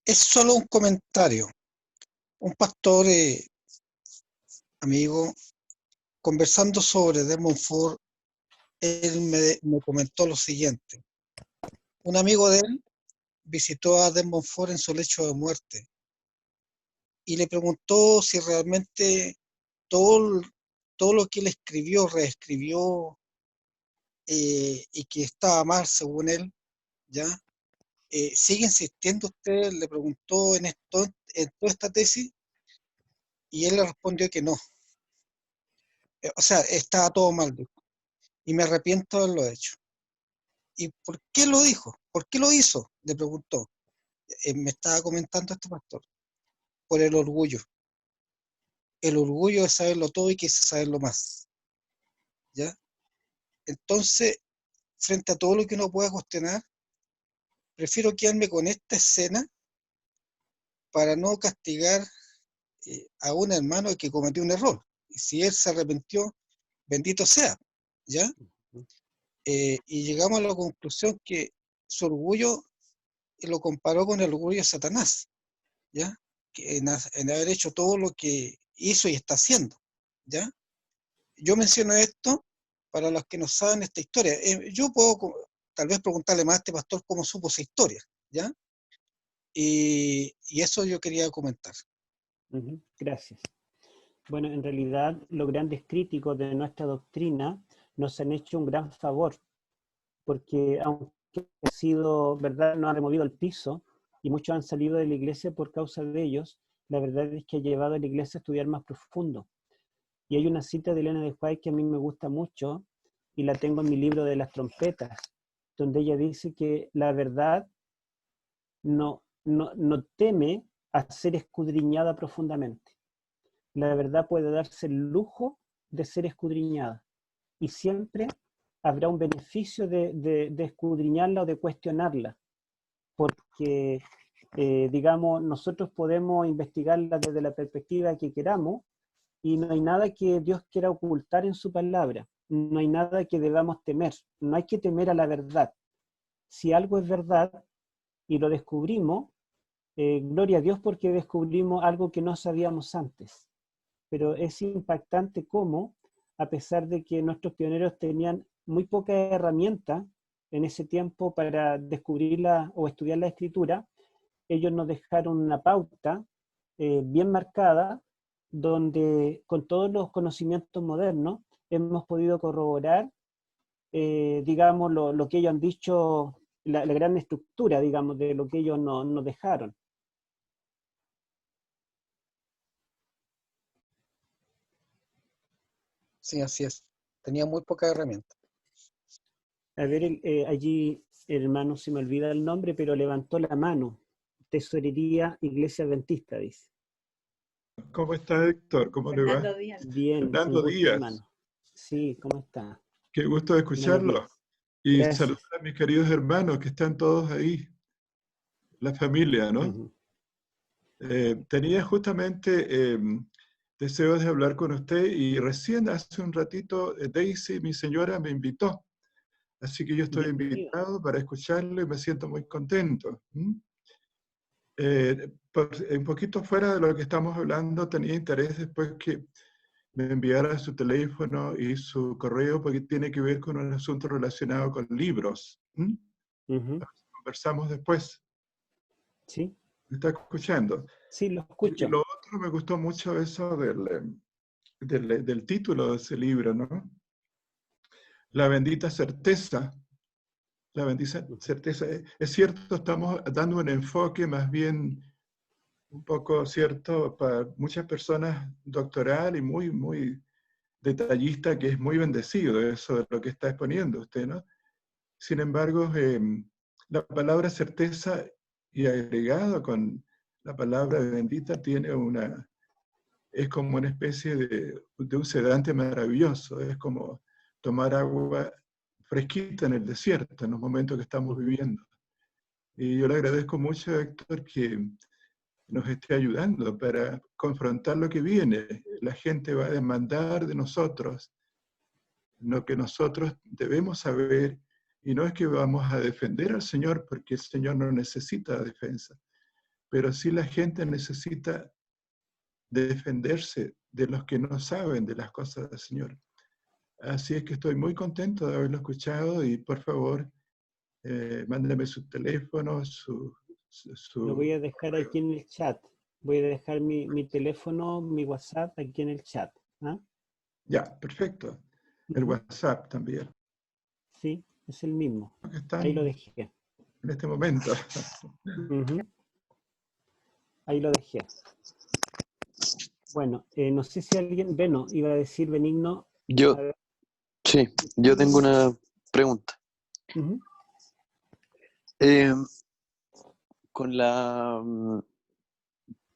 Es solo un comentario. Un pastor amigo, conversando sobre Desmond Ford, él me comentó lo siguiente. Un amigo de él visitó a Desmond Ford en su lecho de muerte y le preguntó si realmente todo lo que él escribió, reescribió y que estaba mal según él, ¿ya? ¿Sigue insistiendo usted? Le preguntó en toda esta tesis y él le respondió que no. O sea, estaba todo mal, dijo, y me arrepiento de haberlo hecho. ¿Y por qué lo dijo? ¿Por qué lo hizo? Le preguntó. Me estaba comentando este pastor. Por el orgullo. El orgullo de saberlo todo y quise saberlo más. ¿Ya? Entonces, frente a todo lo que uno pueda cuestionar, prefiero quedarme con esta escena para no castigar a un hermano que cometió un error. Y si él se arrepintió, bendito sea. ¿Ya? Y llegamos a la conclusión que su orgullo lo comparó con el orgullo de Satanás, ¿ya? En haber hecho todo lo que hizo y está haciendo, ¿ya? yo menciono esto para los que no saben esta historia. Yo puedo tal vez preguntarle más a este pastor cómo supo esa historia, ¿ya? Y eso yo quería comentar. Gracias. Bueno, en realidad los grandes críticos de nuestra doctrina nos han hecho un gran favor, porque aunque ha sido, ¿verdad?, no ha removido el piso, y muchos han salido de la iglesia por causa de ellos, la verdad es que ha llevado a la iglesia a estudiar más profundo. Y hay una cita de Elena de White que a mí me gusta mucho, y la tengo en mi libro de las trompetas, donde ella dice que la verdad no teme a ser escudriñada profundamente. La verdad puede darse el lujo de ser escudriñada, y siempre habrá un beneficio de escudriñarla o de cuestionarla, porque, digamos, nosotros podemos investigarla desde la perspectiva que queramos, y no hay nada que Dios quiera ocultar en su palabra, no hay nada que debamos temer, no hay que temer a la verdad. Si algo es verdad y lo descubrimos, gloria a Dios porque descubrimos algo que no sabíamos antes. Pero es impactante cómo, a pesar de que nuestros pioneros tenían muy poca herramienta en ese tiempo para descubrirla o estudiar la escritura, ellos nos dejaron una pauta bien marcada, donde con todos los conocimientos modernos hemos podido corroborar, digamos, lo que ellos han dicho, la gran estructura, digamos, de lo que ellos nos dejaron. Sí, así es. Tenía muy poca herramienta. A ver, allí, hermano, se me olvida el nombre, pero levantó la mano. Tesorería Iglesia Adventista, dice. ¿Cómo está, Héctor? ¿Cómo le va? Fernando Díaz. Bien, Fernando un gusto, Díaz. hermano. Sí, ¿cómo está? Qué gusto de Buenos escucharlo. días. Y Gracias. saludar a mis queridos hermanos que están todos ahí, la familia, ¿no? Tenía justamente deseos de hablar con usted y recién hace un ratito Daisy, mi señora, me invitó. Así que yo estoy invitado para escucharlo y me siento muy contento. Un poquito fuera de lo que estamos hablando, tenía interés después que me enviara su teléfono y su correo porque tiene que ver con un asunto relacionado con libros. Conversamos después. Sí. ¿Me está escuchando? Sí, lo escucho. Y lo otro, me gustó mucho eso del título de ese libro, ¿no? La bendita certeza. La bendita certeza. Es cierto, estamos dando un enfoque más bien un poco cierto para muchas personas doctoral y muy, muy detallista, que es muy bendecido eso de lo que está exponiendo usted, ¿no? Sin embargo, la palabra certeza y agregado con la palabra bendita tiene es como una especie de un sedante maravilloso, es como tomar agua fresquita en el desierto, en los momentos que estamos viviendo. Y yo le agradezco mucho, Héctor, que nos esté ayudando para confrontar lo que viene. La gente va a demandar de nosotros lo que nosotros debemos saber, y no es que vamos a defender al Señor, porque el Señor no necesita defensa, pero sí la gente necesita defenderse de los que no saben de las cosas del Señor. Así es que estoy muy contento de haberlo escuchado y por favor, mándeme su teléfono, Lo voy a dejar aquí en el chat. Voy a dejar mi teléfono, mi WhatsApp aquí en el chat. ¿Ah? Ya, perfecto. El WhatsApp también. Sí, es el mismo. Ahí lo dejé. En este momento. Ahí lo dejé. Bueno, no sé si alguien, Beno, iba a decir Benigno. Sí, yo tengo una pregunta. Con la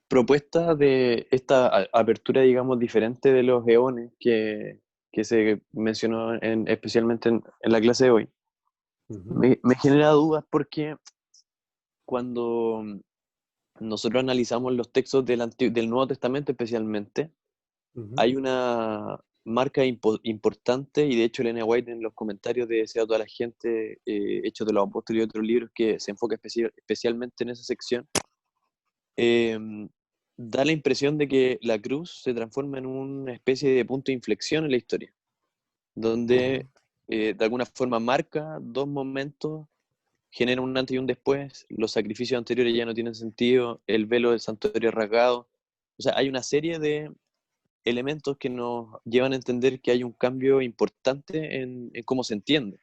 propuesta de esta apertura, digamos, diferente de los eones que se mencionó especialmente en la clase de hoy, me genera dudas porque cuando nosotros analizamos los textos del Nuevo Testamento especialmente, hay una marca importante, y de hecho Elena White en los comentarios de Sea toda la gente, Hechos de los Apóstoles y otros libros que se enfoca especialmente en esa sección, da la impresión de que la cruz se transforma en una especie de punto de inflexión en la historia, donde de alguna forma marca dos momentos, genera un antes y un después, los sacrificios anteriores ya no tienen sentido, el velo del santuario es rasgado. O sea, hay una serie de elementos que nos llevan a entender que hay un cambio importante en cómo se entiende.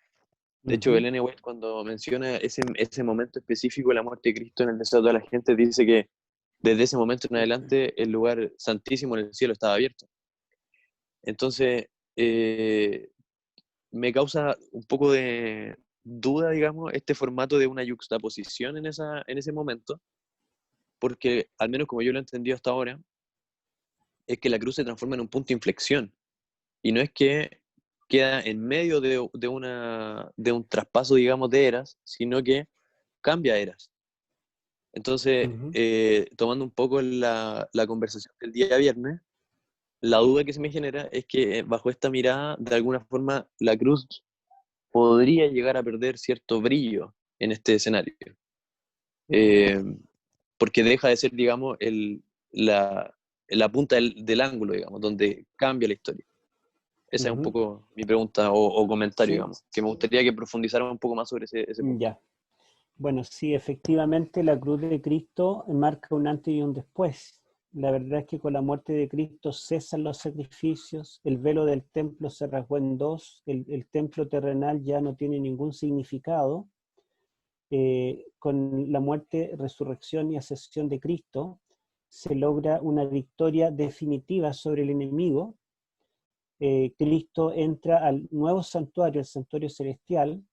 De hecho, Ellen White, cuando menciona ese momento específico de la muerte de Cristo en el deseo de toda la gente, dice que desde ese momento en adelante el lugar santísimo en el cielo estaba abierto. Entonces, me causa un poco de duda, digamos, este formato de una yuxtaposición en ese momento, porque al menos como yo lo he entendido hasta ahora, es que la cruz se transforma en un punto de inflexión, y no es que queda en medio de un traspaso, digamos, de eras, sino que cambia eras. Entonces, tomando un poco la conversación del día viernes, la duda que se me genera es que bajo esta mirada, de alguna forma, la cruz podría llegar a perder cierto brillo en este escenario. Porque deja de ser, digamos, la punta del ángulo, digamos, donde cambia la historia. Esa es un poco mi pregunta o comentario, digamos, que me gustaría que profundizara un poco más sobre ese punto. Ya. Bueno, sí, efectivamente la cruz de Cristo marca un antes y un después. La verdad es que con la muerte de Cristo cesan los sacrificios, el velo del templo se rasgó en dos, el templo terrenal ya no tiene ningún significado. Con la muerte, resurrección y ascensión de Cristo se logra una victoria definitiva sobre el enemigo. Cristo entra al nuevo santuario, el santuario celestial,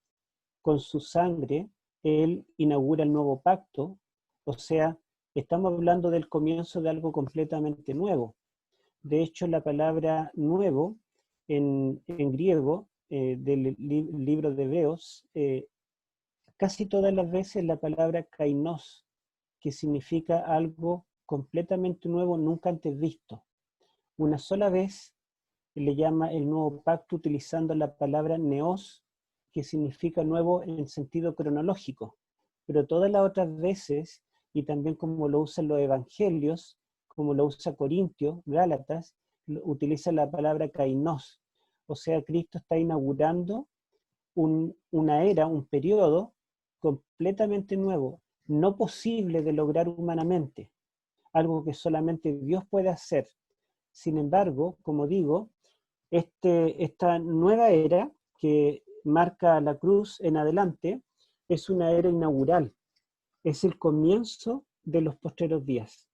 con su sangre. Él inaugura el nuevo pacto, o sea, estamos hablando del comienzo de algo completamente nuevo. De hecho, la palabra nuevo en griego del libro de Hebreos, casi todas las veces la palabra kainos, que significa algo completamente nuevo, nunca antes visto. Una sola vez le llama el nuevo pacto utilizando la palabra neos, que significa nuevo en sentido cronológico, pero todas las otras veces, y también como lo usan los evangelios, como lo usa Corintios, Gálatas, utiliza la palabra kainos, o sea, Cristo está inaugurando una era, un periodo completamente nuevo, no posible de lograr humanamente, algo que solamente Dios puede hacer. Sin embargo, como digo, esta nueva era que marca la cruz en adelante, es una era inaugural, es el comienzo de los postreros días.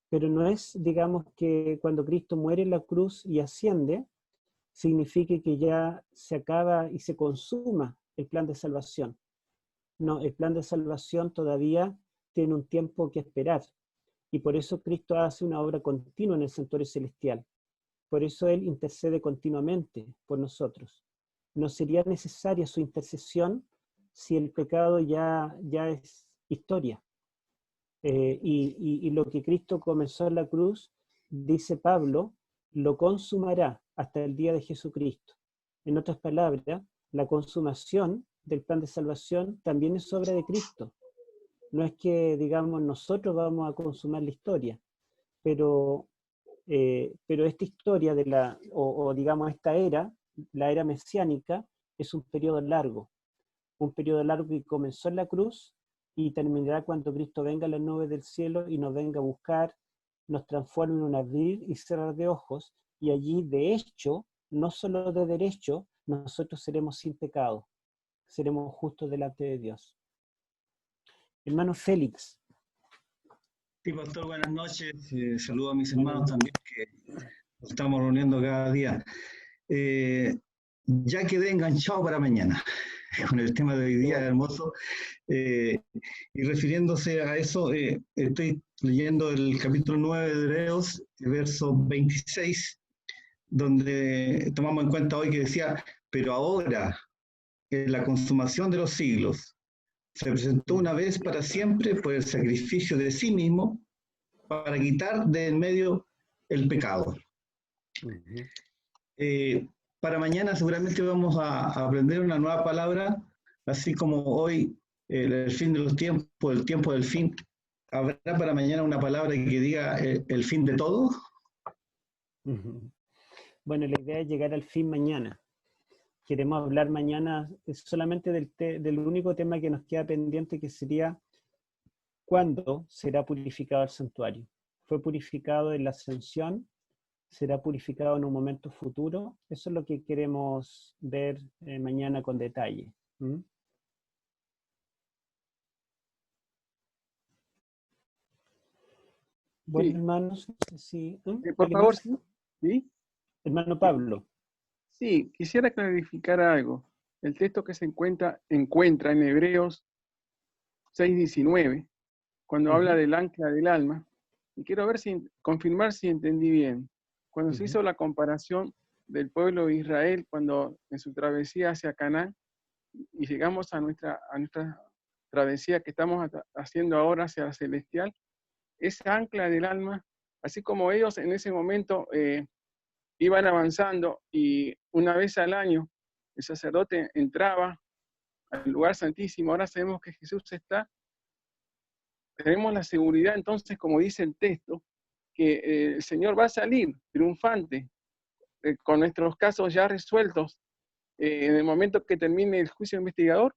Pero no es, digamos, que cuando Cristo muere en la cruz y asciende, signifique que ya se acaba y se consuma el plan de salvación. No, el plan de salvación todavía tiene un tiempo que esperar, y por eso Cristo hace una obra continua en el santuario celestial. Por eso Él intercede continuamente por nosotros. No sería necesaria su intercesión si el pecado ya es historia. Y lo que Cristo comenzó en la cruz, dice Pablo, lo consumará hasta el día de Jesucristo. En otras palabras, la consumación del plan de salvación también es obra de Cristo. No es que, digamos, nosotros vamos a consumar la historia, pero esta historia digamos esta era, la era mesiánica, es un periodo largo que comenzó en la cruz y terminará cuando Cristo venga a las nubes del cielo y nos venga a buscar, nos transforme en un abrir y cerrar de ojos, y allí de hecho, no solo de derecho, nosotros seremos sin pecado, seremos justos delante de Dios. Hermano Félix. Sí, pastor, buenas noches. Saludo a mis hermanos también, que nos estamos reuniendo cada día. Ya quedé enganchado para mañana con el tema de hoy día, hermoso. Y refiriéndose a eso, estoy leyendo el capítulo 9 de Hebreos, verso 26, donde tomamos en cuenta hoy que decía, pero ahora, en la consumación de los siglos, se presentó una vez para siempre por el sacrificio de sí mismo para quitar de en medio el pecado. Para mañana seguramente vamos a aprender una nueva palabra, así como hoy el fin de los tiempos, el tiempo del fin. ¿Habrá para mañana una palabra que diga el fin de todo? Bueno, la idea es llegar al fin mañana. Queremos hablar mañana solamente del único tema que nos queda pendiente, que sería ¿cuándo será purificado el santuario? ¿Fue purificado en la ascensión? ¿Será purificado en un momento futuro? Eso es lo que queremos ver mañana con detalle. Bueno, Sí. hermanos, no sé si... Por ¿alguien favor, más? ¿sí? Hermano Pablo. Sí, quisiera clarificar algo. El texto que se encuentra en Hebreos 6:19, cuando habla del ancla del alma, y quiero ver confirmar si entendí bien. Cuando se hizo la comparación del pueblo de Israel, cuando en su travesía hacia Canaán, y llegamos a nuestra travesía que estamos haciendo ahora hacia la celestial, esa ancla del alma, así como ellos en ese momento iban avanzando y una vez al año el sacerdote entraba al lugar santísimo, ahora sabemos que Jesús está, tenemos la seguridad entonces, como dice el texto, que el Señor va a salir triunfante con nuestros casos ya resueltos en el momento que termine el juicio investigador.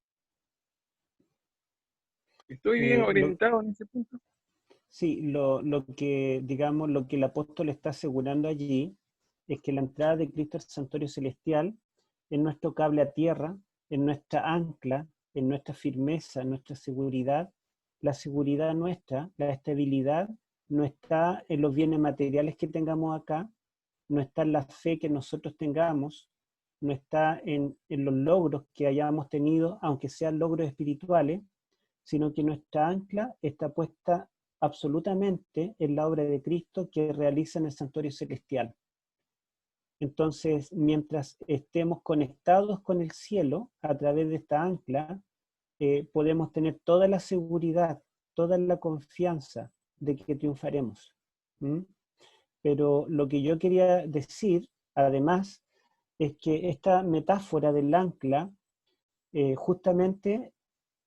¿Estoy bien orientado en ese punto? Sí, lo que, digamos, lo que el apóstol está asegurando allí es que la entrada de Cristo al santuario celestial es nuestro cable a tierra, en nuestra ancla, en nuestra firmeza, en nuestra seguridad. La seguridad nuestra, la estabilidad, no está en los bienes materiales que tengamos acá, no está en la fe que nosotros tengamos, no está en los logros que hayamos tenido, aunque sean logros espirituales, sino que nuestra ancla está puesta absolutamente en la obra de Cristo que realiza en el santuario celestial. Entonces, mientras estemos conectados con el cielo a través de esta ancla, podemos tener toda la seguridad, toda la confianza de que triunfaremos. Pero lo que yo quería decir, además, es que esta metáfora del ancla, justamente,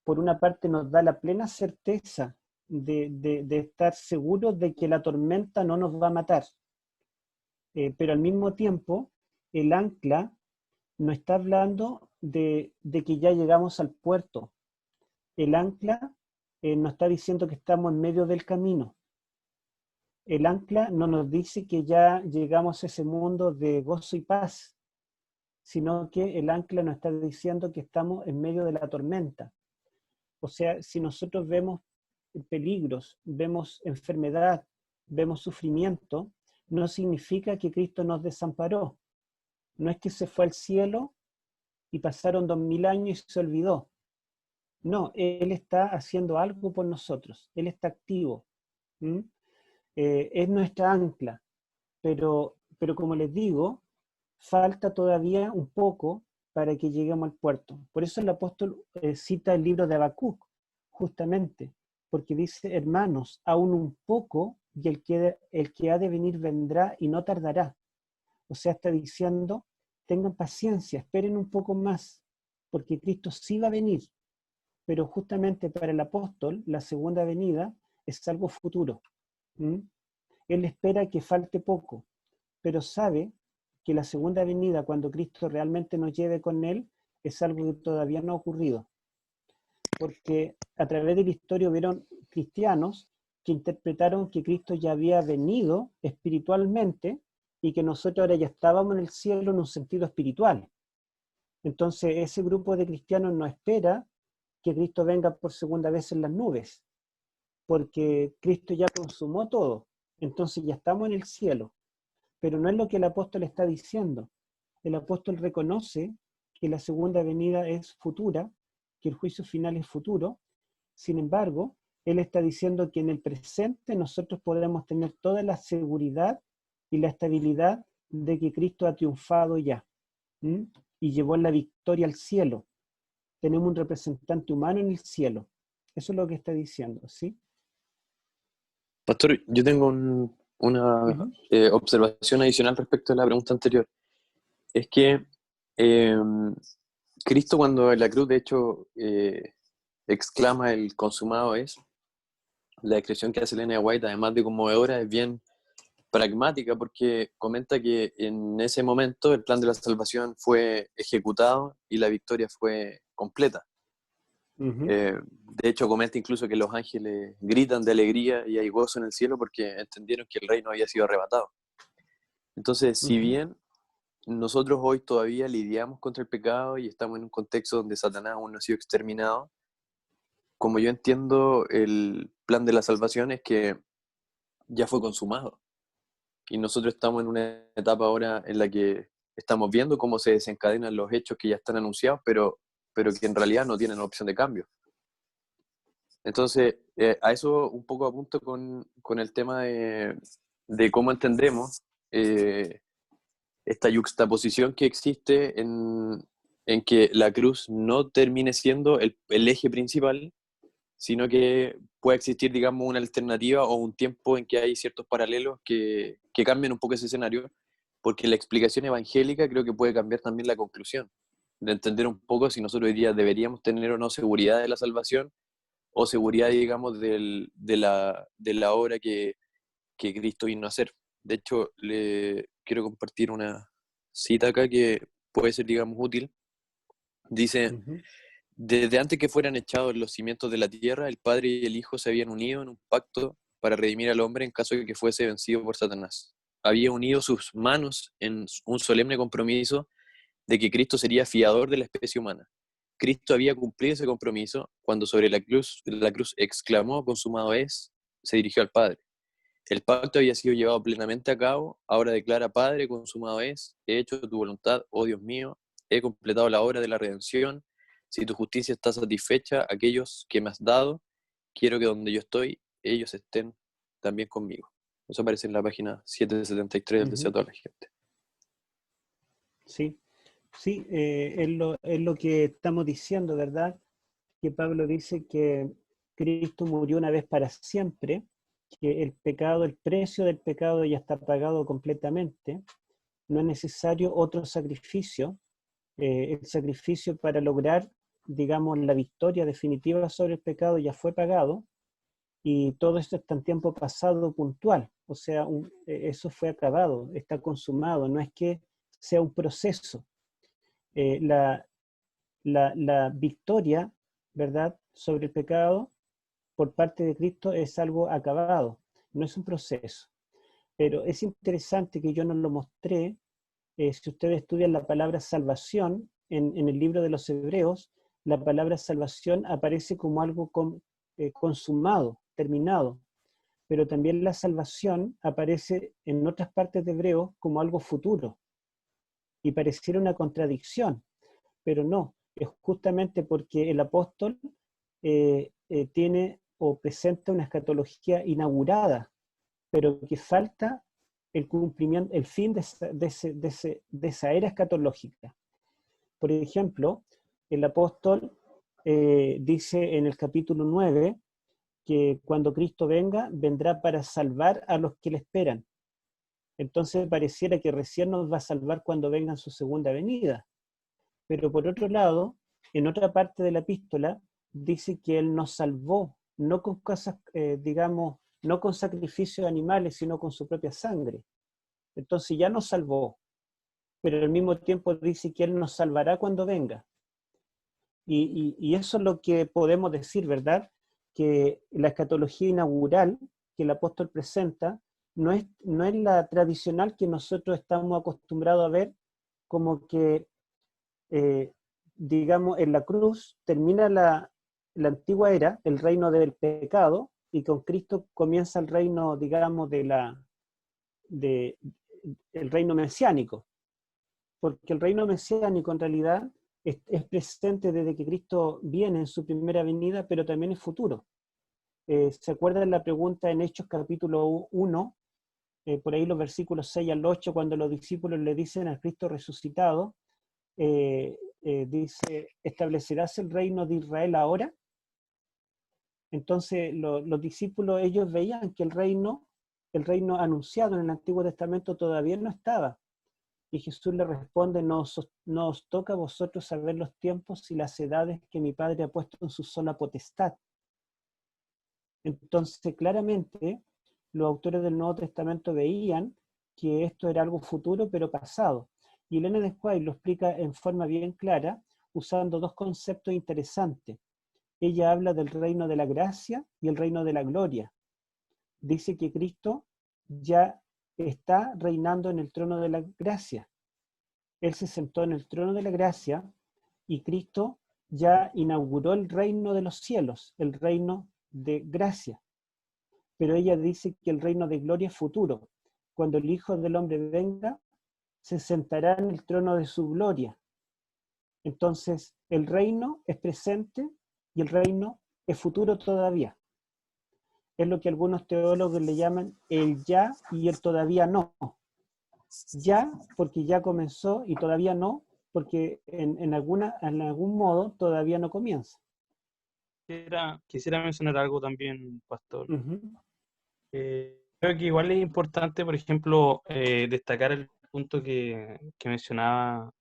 por una parte nos da la plena certeza de estar seguros de que la tormenta no nos va a matar. Pero al mismo tiempo, el ancla no está hablando de que ya llegamos al puerto. El ancla nos está diciendo que estamos en medio del camino. El ancla no nos dice que ya llegamos a ese mundo de gozo y paz, sino que el ancla nos está diciendo que estamos en medio de la tormenta. O sea, si nosotros vemos peligros, vemos enfermedad, vemos sufrimiento, no significa que Cristo nos desamparó. No es que se fue al cielo y pasaron 2000 años y se olvidó. No, Él está haciendo algo por nosotros. Él está activo. Es nuestra ancla. Pero como les digo, falta todavía un poco para que lleguemos al puerto. Por eso el apóstol cita el libro de Habacuc, justamente, porque dice, hermanos, aún un poco y el que ha de venir vendrá y no tardará. O sea, está diciendo, tengan paciencia, esperen un poco más, porque Cristo sí va a venir. Pero justamente para el apóstol, la segunda venida es algo futuro. Él espera que falte poco, pero sabe que la segunda venida, cuando Cristo realmente nos lleve con Él, es algo que todavía no ha ocurrido. Porque a través de la historia hubieron cristianos que interpretaron que Cristo ya había venido espiritualmente y que nosotros ahora ya estábamos en el cielo en un sentido espiritual. Entonces ese grupo de cristianos no espera que Cristo venga por segunda vez en las nubes, porque Cristo ya consumó todo, entonces ya estamos en el cielo. Pero no es lo que el apóstol está diciendo. El apóstol reconoce que la segunda venida es futura, que el juicio final es futuro. Sin embargo, él está diciendo que en el presente nosotros podremos tener toda la seguridad y la estabilidad de que Cristo ha triunfado ya y llevó la victoria al cielo. Tenemos un representante humano en el cielo. Eso es lo que está diciendo, ¿sí? Pastor, yo tengo una observación adicional respecto a la pregunta anterior. Es que Cristo, cuando en la cruz de hecho exclama el consumado es, la descripción que hace Elena White, además de conmovedora, es bien pragmática, porque comenta que en ese momento el plan de la salvación fue ejecutado y la victoria fue completa. De hecho, comenta incluso que los ángeles gritan de alegría y hay gozo en el cielo porque entendieron que el reino había sido arrebatado. Entonces, si bien nosotros hoy todavía lidiamos contra el pecado y estamos en un contexto donde Satanás aún no ha sido exterminado, como yo entiendo, el plan de la salvación es que ya fue consumado. Y nosotros estamos en una etapa ahora en la que estamos viendo cómo se desencadenan los hechos que ya están anunciados, pero que en realidad no tienen opción de cambio. Entonces, a eso un poco apunto con el tema de cómo entendemos esta yuxtaposición que existe en que la cruz no termine siendo el eje principal, sino que pueda existir, digamos, una alternativa o un tiempo en que hay ciertos paralelos que cambian un poco ese escenario, porque la explicación evangélica creo que puede cambiar también la conclusión, de entender un poco si nosotros hoy día deberíamos tener o no seguridad de la salvación, o seguridad, digamos, de la obra que Cristo vino a hacer. De hecho, le quiero compartir una cita acá que puede ser, digamos, útil. Dice, desde antes que fueran echados los cimientos de la tierra, el Padre y el Hijo se habían unido en un pacto para redimir al hombre en caso de que fuese vencido por Satanás. Había unido sus manos en un solemne compromiso de que Cristo sería fiador de la especie humana. Cristo había cumplido ese compromiso cuando sobre la cruz exclamó, consumado es, se dirigió al Padre. El pacto había sido llevado plenamente a cabo, ahora declara, Padre, consumado es, he hecho tu voluntad, oh Dios mío, he completado la obra de la redención, si tu justicia está satisfecha, aquellos que me has dado, quiero que donde yo estoy, ellos estén también conmigo. Eso aparece en la página 773 del Deseo a toda la gente. Sí, sí, es lo que estamos diciendo, ¿verdad? Que Pablo dice que Cristo murió una vez para siempre, que el pecado, el precio del pecado ya está pagado completamente, no es necesario otro sacrificio, el sacrificio para lograr, digamos, la victoria definitiva sobre el pecado ya fue pagado, y todo esto está en tiempo pasado puntual, o sea, eso fue acabado, está consumado, no es que sea un proceso. La victoria, ¿verdad?, sobre el pecado por parte de Cristo es algo acabado, no es un proceso. Pero es interesante que yo no lo mostré. Si ustedes estudian la palabra salvación en el libro de los Hebreos, la palabra salvación aparece como algo consumado, terminado. Pero también la salvación aparece en otras partes de Hebreos como algo futuro. Y pareciera una contradicción, pero no. Es justamente porque el apóstol tiene o presenta una escatología inaugurada, pero que falta el cumplimiento, el fin de esa era escatológica. Por ejemplo, el apóstol dice en el capítulo 9 que cuando Cristo venga, vendrá para salvar a los que le esperan. Entonces pareciera que recién nos va a salvar cuando venga en su segunda venida. Pero por otro lado, en otra parte de la epístola, dice que Él nos salvó, no con cosas, digamos, no con sacrificios de animales, sino con su propia sangre. Entonces ya nos salvó, pero al mismo tiempo dice que Él nos salvará cuando venga. Y eso es lo que podemos decir, ¿verdad? Que la escatología inaugural que el apóstol presenta no es la tradicional que nosotros estamos acostumbrados a ver, como que, digamos, en la cruz termina la antigua era, el reino del pecado, y con Cristo comienza el reino, digamos, el reino mesiánico. Porque el reino mesiánico en realidad es presente desde que Cristo viene en su primera venida, pero también es futuro. ¿Se acuerdan la pregunta en Hechos capítulo 1? Por ahí los versículos 6 al 8, cuando los discípulos le dicen al Cristo resucitado, dice, ¿establecerás el reino de Israel ahora? Entonces los discípulos, ellos veían que el reino anunciado en el Antiguo Testamento todavía no estaba. Y Jesús le responde, no os toca a vosotros saber los tiempos y las edades que mi Padre ha puesto en su sola potestad. Entonces, claramente, los autores del Nuevo Testamento veían que esto era algo futuro, pero pasado. Y Elena de White lo explica en forma bien clara, usando dos conceptos interesantes. Ella habla del reino de la gracia y el reino de la gloria. Dice que Cristo ya está reinando en el trono de la gracia. Él se sentó en el trono de la gracia y Cristo ya inauguró el reino de los cielos, el reino de gracia. Pero ella dice que el reino de gloria es futuro. Cuando el Hijo del Hombre venga, se sentará en el trono de su gloria. Entonces, el reino es presente y el reino es futuro todavía. Es lo que algunos teólogos le llaman el ya y el todavía no. Ya, porque ya comenzó, y todavía no, porque en algún modo todavía no comienza. Quisiera mencionar algo también, pastor. Uh-huh. Creo que igual es importante, por ejemplo, destacar el punto que mencionaba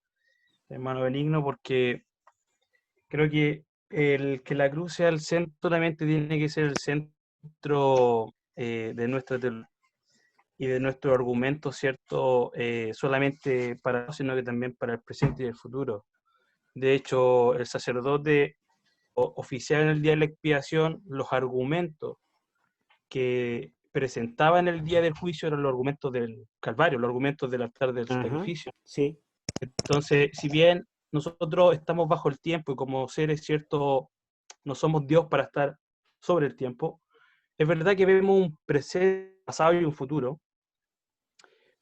el hermano Benigno, porque creo que que la cruz sea el centro solamente tiene que ser el centro de nuestra teología y de nuestro argumento, ¿cierto? Solamente para nosotros, sino que también para el presente y el futuro. De hecho, el sacerdote oficial en el día de la expiación, los argumentos que presentaba en el día del juicio eran los argumentos del Calvario, los argumentos del altar del sacrificio. Sí. Entonces, si bien nosotros estamos bajo el tiempo y como seres, ¿cierto?, no somos Dios para estar sobre el tiempo, es verdad que vemos un presente, pasado y un futuro,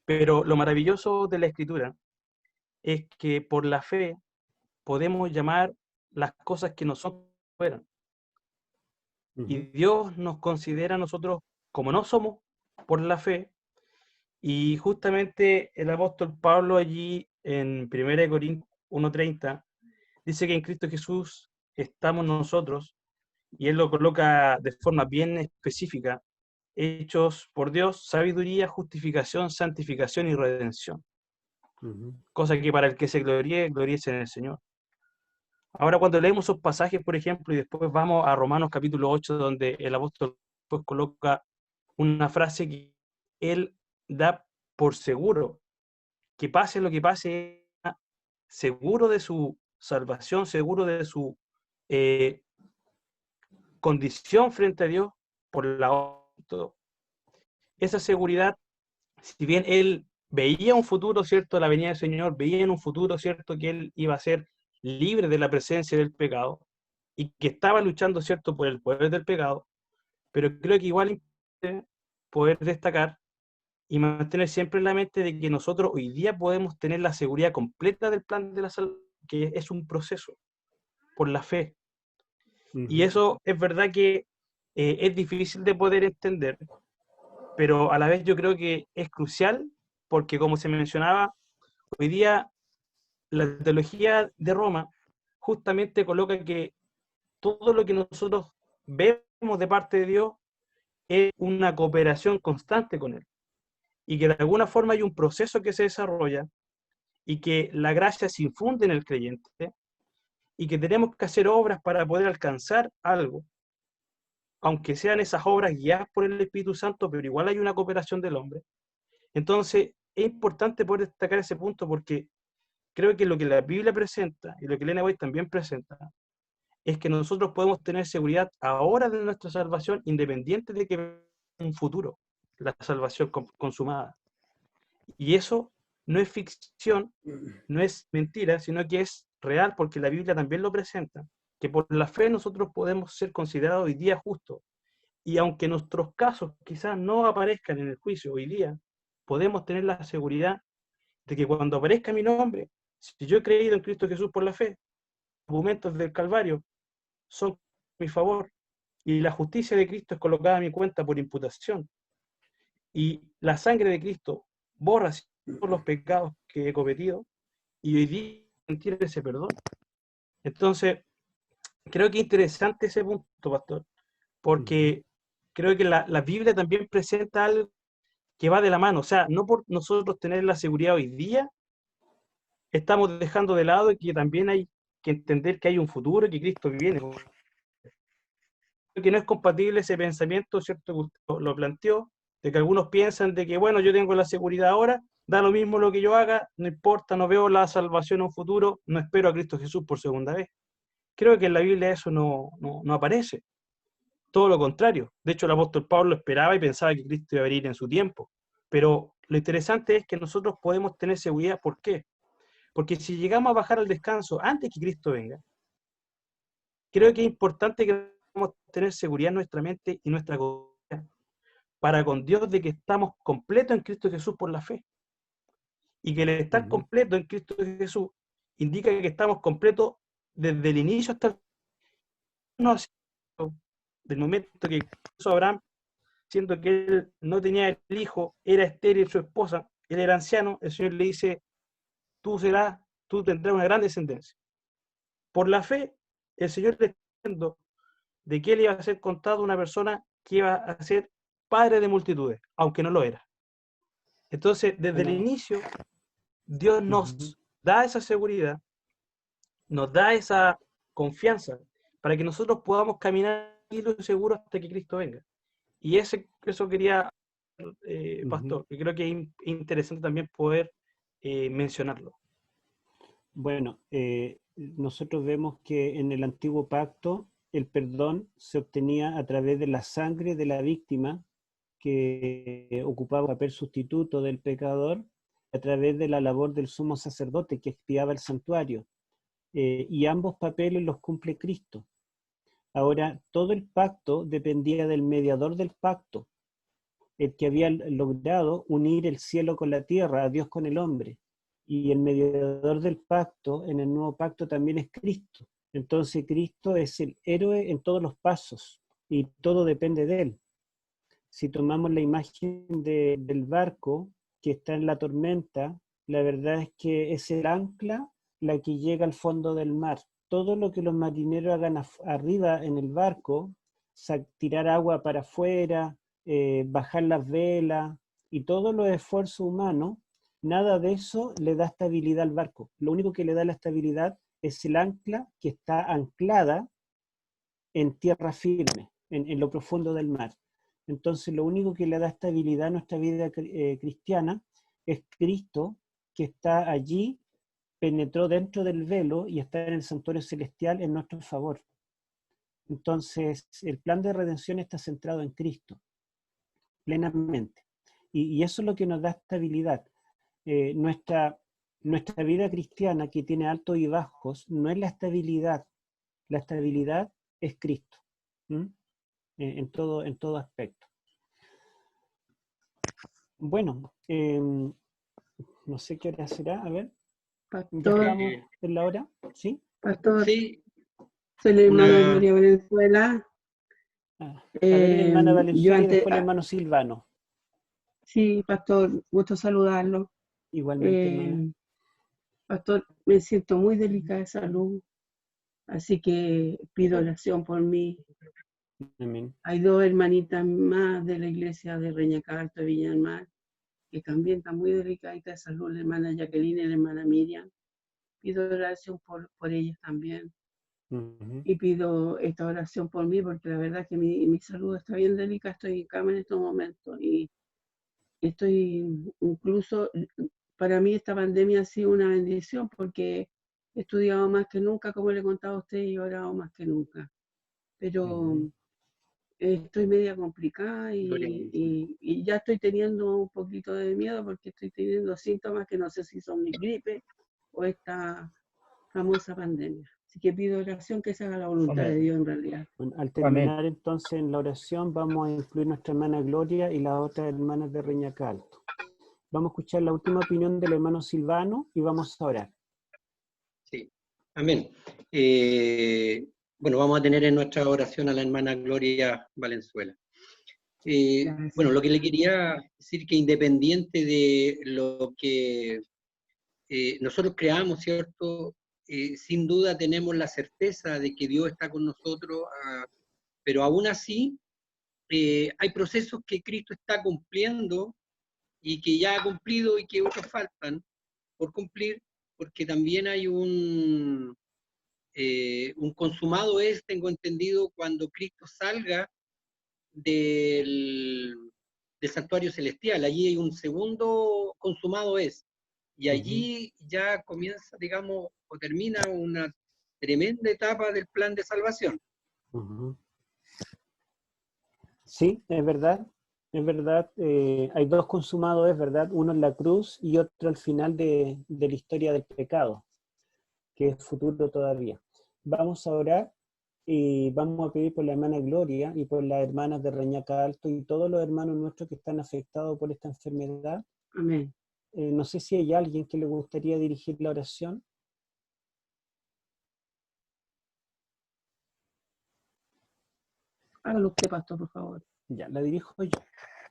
pero lo maravilloso de la Escritura es que por la fe podemos llamar las cosas que no son fueran. Y Dios nos considera a nosotros como no somos por la fe. Y justamente el apóstol Pablo allí en 1 Corintios 1:30 dice que en Cristo Jesús estamos nosotros, y él lo coloca de forma bien específica, hechos por Dios, sabiduría, justificación, santificación y redención. Cosa que para el que se gloríe, gloríese en el Señor. Ahora, cuando leemos esos pasajes, por ejemplo, y después vamos a Romanos capítulo 8, donde el apóstol pues coloca una frase que él da por seguro, que pase lo que pase, seguro de su salvación, seguro de su condición frente a Dios, por la obra. Esa seguridad, si bien él veía un futuro, ¿cierto?, la venida del Señor, veía en un futuro, ¿cierto?, que él iba a ser libre de la presencia del pecado y que estaba luchando, ¿cierto?, por el poder del pecado, pero creo que igual es importante poder destacar y mantener siempre en la mente de que nosotros hoy día podemos tener la seguridad completa del plan de la salvación, que es un proceso por la fe. Y eso es verdad que es difícil de poder entender, pero a la vez yo creo que es crucial porque, como se mencionaba, hoy día la teología de Roma justamente coloca que todo lo que nosotros vemos de parte de Dios es una cooperación constante con Él. Y que de alguna forma hay un proceso que se desarrolla y que la gracia se infunde en el creyente y que tenemos que hacer obras para poder alcanzar algo, aunque sean esas obras guiadas por el Espíritu Santo, pero igual hay una cooperación del hombre. Entonces, es importante poder destacar ese punto porque creo que lo que la Biblia presenta y lo que Elena White también presenta es que nosotros podemos tener seguridad ahora de nuestra salvación independiente de que venga un futuro, la salvación consumada. Y eso no es ficción, no es mentira, sino que es real porque la Biblia también lo presenta, que por la fe nosotros podemos ser considerados hoy día justos. Y aunque nuestros casos quizás no aparezcan en el juicio hoy día, podemos tener la seguridad de que cuando aparezca mi nombre, si yo he creído en Cristo Jesús por la fe, los argumentos del Calvario son a mi favor y la justicia de Cristo es colocada a mi cuenta por imputación. Y la sangre de Cristo borra todos los pecados que he cometido y hoy día sentir ese perdón. Entonces, creo que es interesante ese punto, pastor, porque creo que la Biblia también presenta algo que va de la mano. O sea, no por nosotros tener la seguridad hoy día, estamos dejando de lado que también hay que entender que hay un futuro y que Cristo viene. que no es compatible ese pensamiento, ¿cierto? Que usted lo planteó, de que algunos piensan de que, bueno, yo tengo la seguridad ahora, da lo mismo lo que yo haga, no importa, no veo la salvación en un futuro, no espero a Cristo Jesús por segunda vez. Creo que en la Biblia eso no aparece. Todo lo contrario. De hecho, el apóstol Pablo esperaba y pensaba que Cristo iba a venir en su tiempo. Pero lo interesante es que nosotros podemos tener seguridad. ¿Por qué? Porque si llegamos a bajar al descanso antes que Cristo venga, creo que es importante que podamos tener seguridad en nuestra mente y nuestra conciencia para con Dios de que estamos completos en Cristo Jesús por la fe. Y que el estar completo en Cristo Jesús indica que estamos completos desde el inicio hasta el final, del momento que puso Abraham, siendo que él no tenía el hijo, era estéril su esposa, él era anciano, el Señor le dice, tú tendrás una gran descendencia. Por la fe, el Señor le está diciendo de que él iba a ser contado una persona que iba a ser padre de multitudes, aunque no lo era. Entonces, desde el inicio, Dios nos da esa seguridad, nos da esa confianza para que nosotros podamos caminar seguros hasta que Cristo venga. Y eso quería, Pastor, y creo que es interesante también poder mencionarlo. Bueno, nosotros vemos que en el antiguo pacto el perdón se obtenía a través de la sangre de la víctima que ocupaba el papel sustituto del pecador, a través de la labor del sumo sacerdote que expiaba el santuario. Y ambos papeles los cumple Cristo. Ahora, todo el pacto dependía del mediador del pacto, el que había logrado unir el cielo con la tierra, a Dios con el hombre. Y el mediador del pacto, en el nuevo pacto, también es Cristo. Entonces Cristo es el héroe en todos los pasos y todo depende de él. Si tomamos la imagen del barco que está en la tormenta, la verdad es que es el ancla la que llega al fondo del mar. Todo lo que los marineros hagan arriba en el barco, tirar agua para afuera, bajar las velas y todos los esfuerzos humanos, nada de eso le da estabilidad al barco. Lo único que le da la estabilidad es el ancla que está anclada en tierra firme, en lo profundo del mar. Entonces lo único que le da estabilidad a nuestra vida cristiana es Cristo, que está allí, penetró dentro del velo y está en el santuario celestial en nuestro favor. Entonces el plan de redención está centrado en Cristo, plenamente. Y eso es lo que nos da estabilidad. Nuestra vida cristiana, que tiene altos y bajos, no es la estabilidad es Cristo, en todo aspecto. Bueno, no sé qué hora será, a ver. Pastor, ¿Ya estamos en la hora? ¿Sí? Pastor, Sí, soy la hermana María Valenzuela. A ver, hermana Valenzuela y después el Yo hermano Silvano. sí, Pastor, gusto saludarlo. Igualmente, hermana. Pastor, me siento muy delicada de salud, así que pido oración por mí. Amén. Hay dos hermanitas más de la iglesia de Reñaca Alto de Viña del Mar, que también están muy delicadas de salud, la hermana Jacqueline y la hermana Miriam. Pido oración por ellas también. Y pido esta oración por mí, porque la verdad que mi salud está bien delicada, estoy en cama en estos momentos. Y estoy, incluso, para mí esta pandemia ha sido una bendición, porque he estudiado más que nunca, como le he contado a usted, y he orado más que nunca. Pero estoy media complicada y ya estoy teniendo un poquito de miedo porque estoy teniendo síntomas que no sé si son mi gripe o esta famosa pandemia. Así que pido oración, que se haga la voluntad de Dios en realidad. Bueno, al terminar entonces en la oración vamos a incluir nuestra hermana Gloria y las otras hermanas de Reñaca Alto. Vamos a escuchar la última opinión del hermano Silvano y vamos a orar. sí. Amén. Bueno, vamos a tener en nuestra oración a la hermana Gloria Valenzuela. Bueno, lo que le quería decir que independiente de lo que nosotros creamos, ¿cierto? Sin duda tenemos la certeza de que Dios está con nosotros, pero aún así hay procesos que Cristo está cumpliendo y que ya ha cumplido y que otros faltan por cumplir, porque también hay Un consumado es, tengo entendido, cuando Cristo salga del santuario celestial. Allí hay un segundo consumado es. Y allí ya comienza, digamos, o termina una tremenda etapa del plan de salvación. Sí, es verdad. Es verdad, hay dos consumados, es verdad, uno en la cruz y otro al final de la historia del pecado, que es futuro todavía. Vamos a orar y vamos a pedir por la hermana Gloria y por las hermanas de Reñaca Alto y todos los hermanos nuestros que están afectados por esta enfermedad. Amén. No sé si hay alguien que le gustaría dirigir la oración. Hágalo usted, pastor, por favor. Ya, la dirijo yo.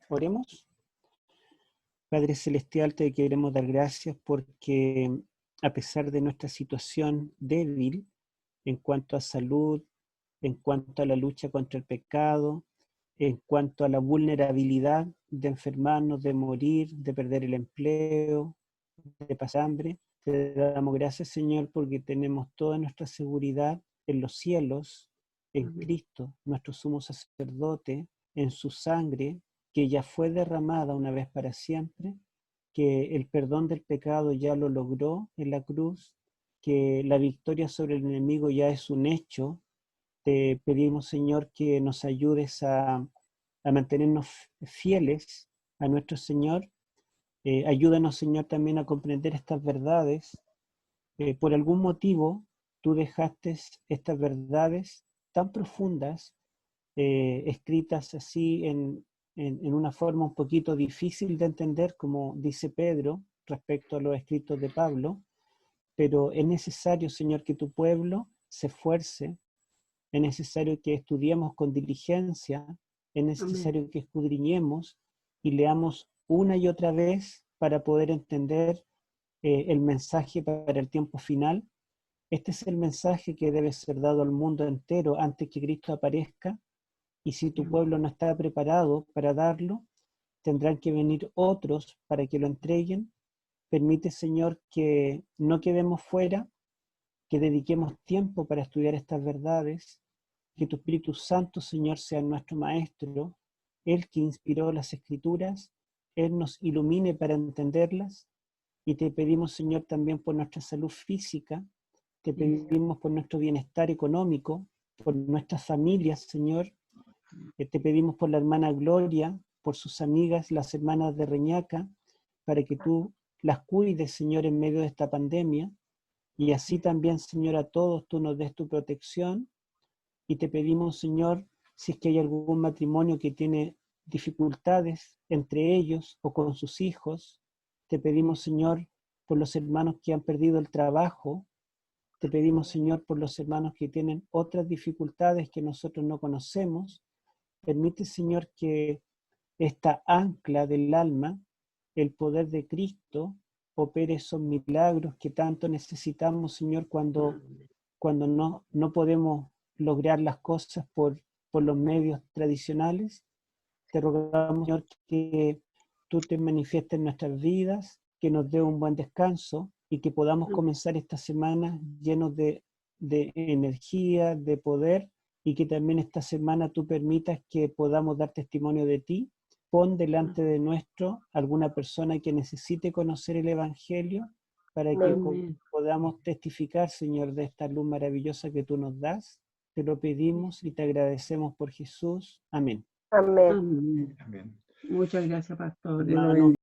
Oremos. Padre Celestial, te queremos dar gracias porque a pesar de nuestra situación débil en cuanto a salud, en cuanto a la lucha contra el pecado, en cuanto a la vulnerabilidad de enfermarnos, de morir, de perder el empleo, de pasar hambre, te damos gracias, Señor, porque tenemos toda nuestra seguridad en los cielos, en Cristo, nuestro sumo sacerdote, en su sangre, que ya fue derramada una vez para siempre, que el perdón del pecado ya lo logró en la cruz, que la victoria sobre el enemigo ya es un hecho. Te pedimos, Señor, que nos ayudes a mantenernos fieles a nuestro Señor. Ayúdanos, Señor, también a comprender estas verdades. Por algún motivo, tú dejaste estas verdades tan profundas, escritas así en una forma un poquito difícil de entender, como dice Pedro, respecto a los escritos de Pablo, pero es necesario, Señor, que tu pueblo se esfuerce, es necesario que estudiemos con diligencia, es necesario que escudriñemos y leamos una y otra vez para poder entender el mensaje para el tiempo final. Este es el mensaje que debe ser dado al mundo entero antes que Cristo aparezca, y si tu pueblo no está preparado para darlo, tendrán que venir otros para que lo entreguen. Permite, Señor, que no quedemos fuera, que dediquemos tiempo para estudiar estas verdades, que tu Espíritu Santo, Señor, sea nuestro Maestro, Él que inspiró las Escrituras, Él nos ilumine para entenderlas, y te pedimos, Señor, también por nuestra salud física, te pedimos por nuestro bienestar económico, por nuestras familias, Señor, te pedimos por la hermana Gloria, por sus amigas, las hermanas de Reñaca, para que tú las cuides, Señor, en medio de esta pandemia, y así también, Señor, a todos tú nos des tu protección, y te pedimos, Señor, si es que hay algún matrimonio que tiene dificultades entre ellos o con sus hijos, te pedimos, Señor, por los hermanos que han perdido el trabajo, te pedimos, Señor, por los hermanos que tienen otras dificultades que nosotros no conocemos. Permite, Señor, que esta ancla del alma, el poder de Cristo, opere esos milagros que tanto necesitamos, Señor, cuando no podemos lograr las cosas por los medios tradicionales. Te rogamos, Señor, que tú te manifiestes en nuestras vidas, que nos dé un buen descanso y que podamos comenzar esta semana llenos de energía, de poder, y que también esta semana tú permitas que podamos dar testimonio de ti. Pon delante de nuestro alguna persona que necesite conocer el Evangelio para que podamos testificar, Señor, de esta luz maravillosa que tú nos das. Te lo pedimos y te agradecemos por Jesús. Amén. Amén. Amén. Muchas gracias, pastor. Hermano,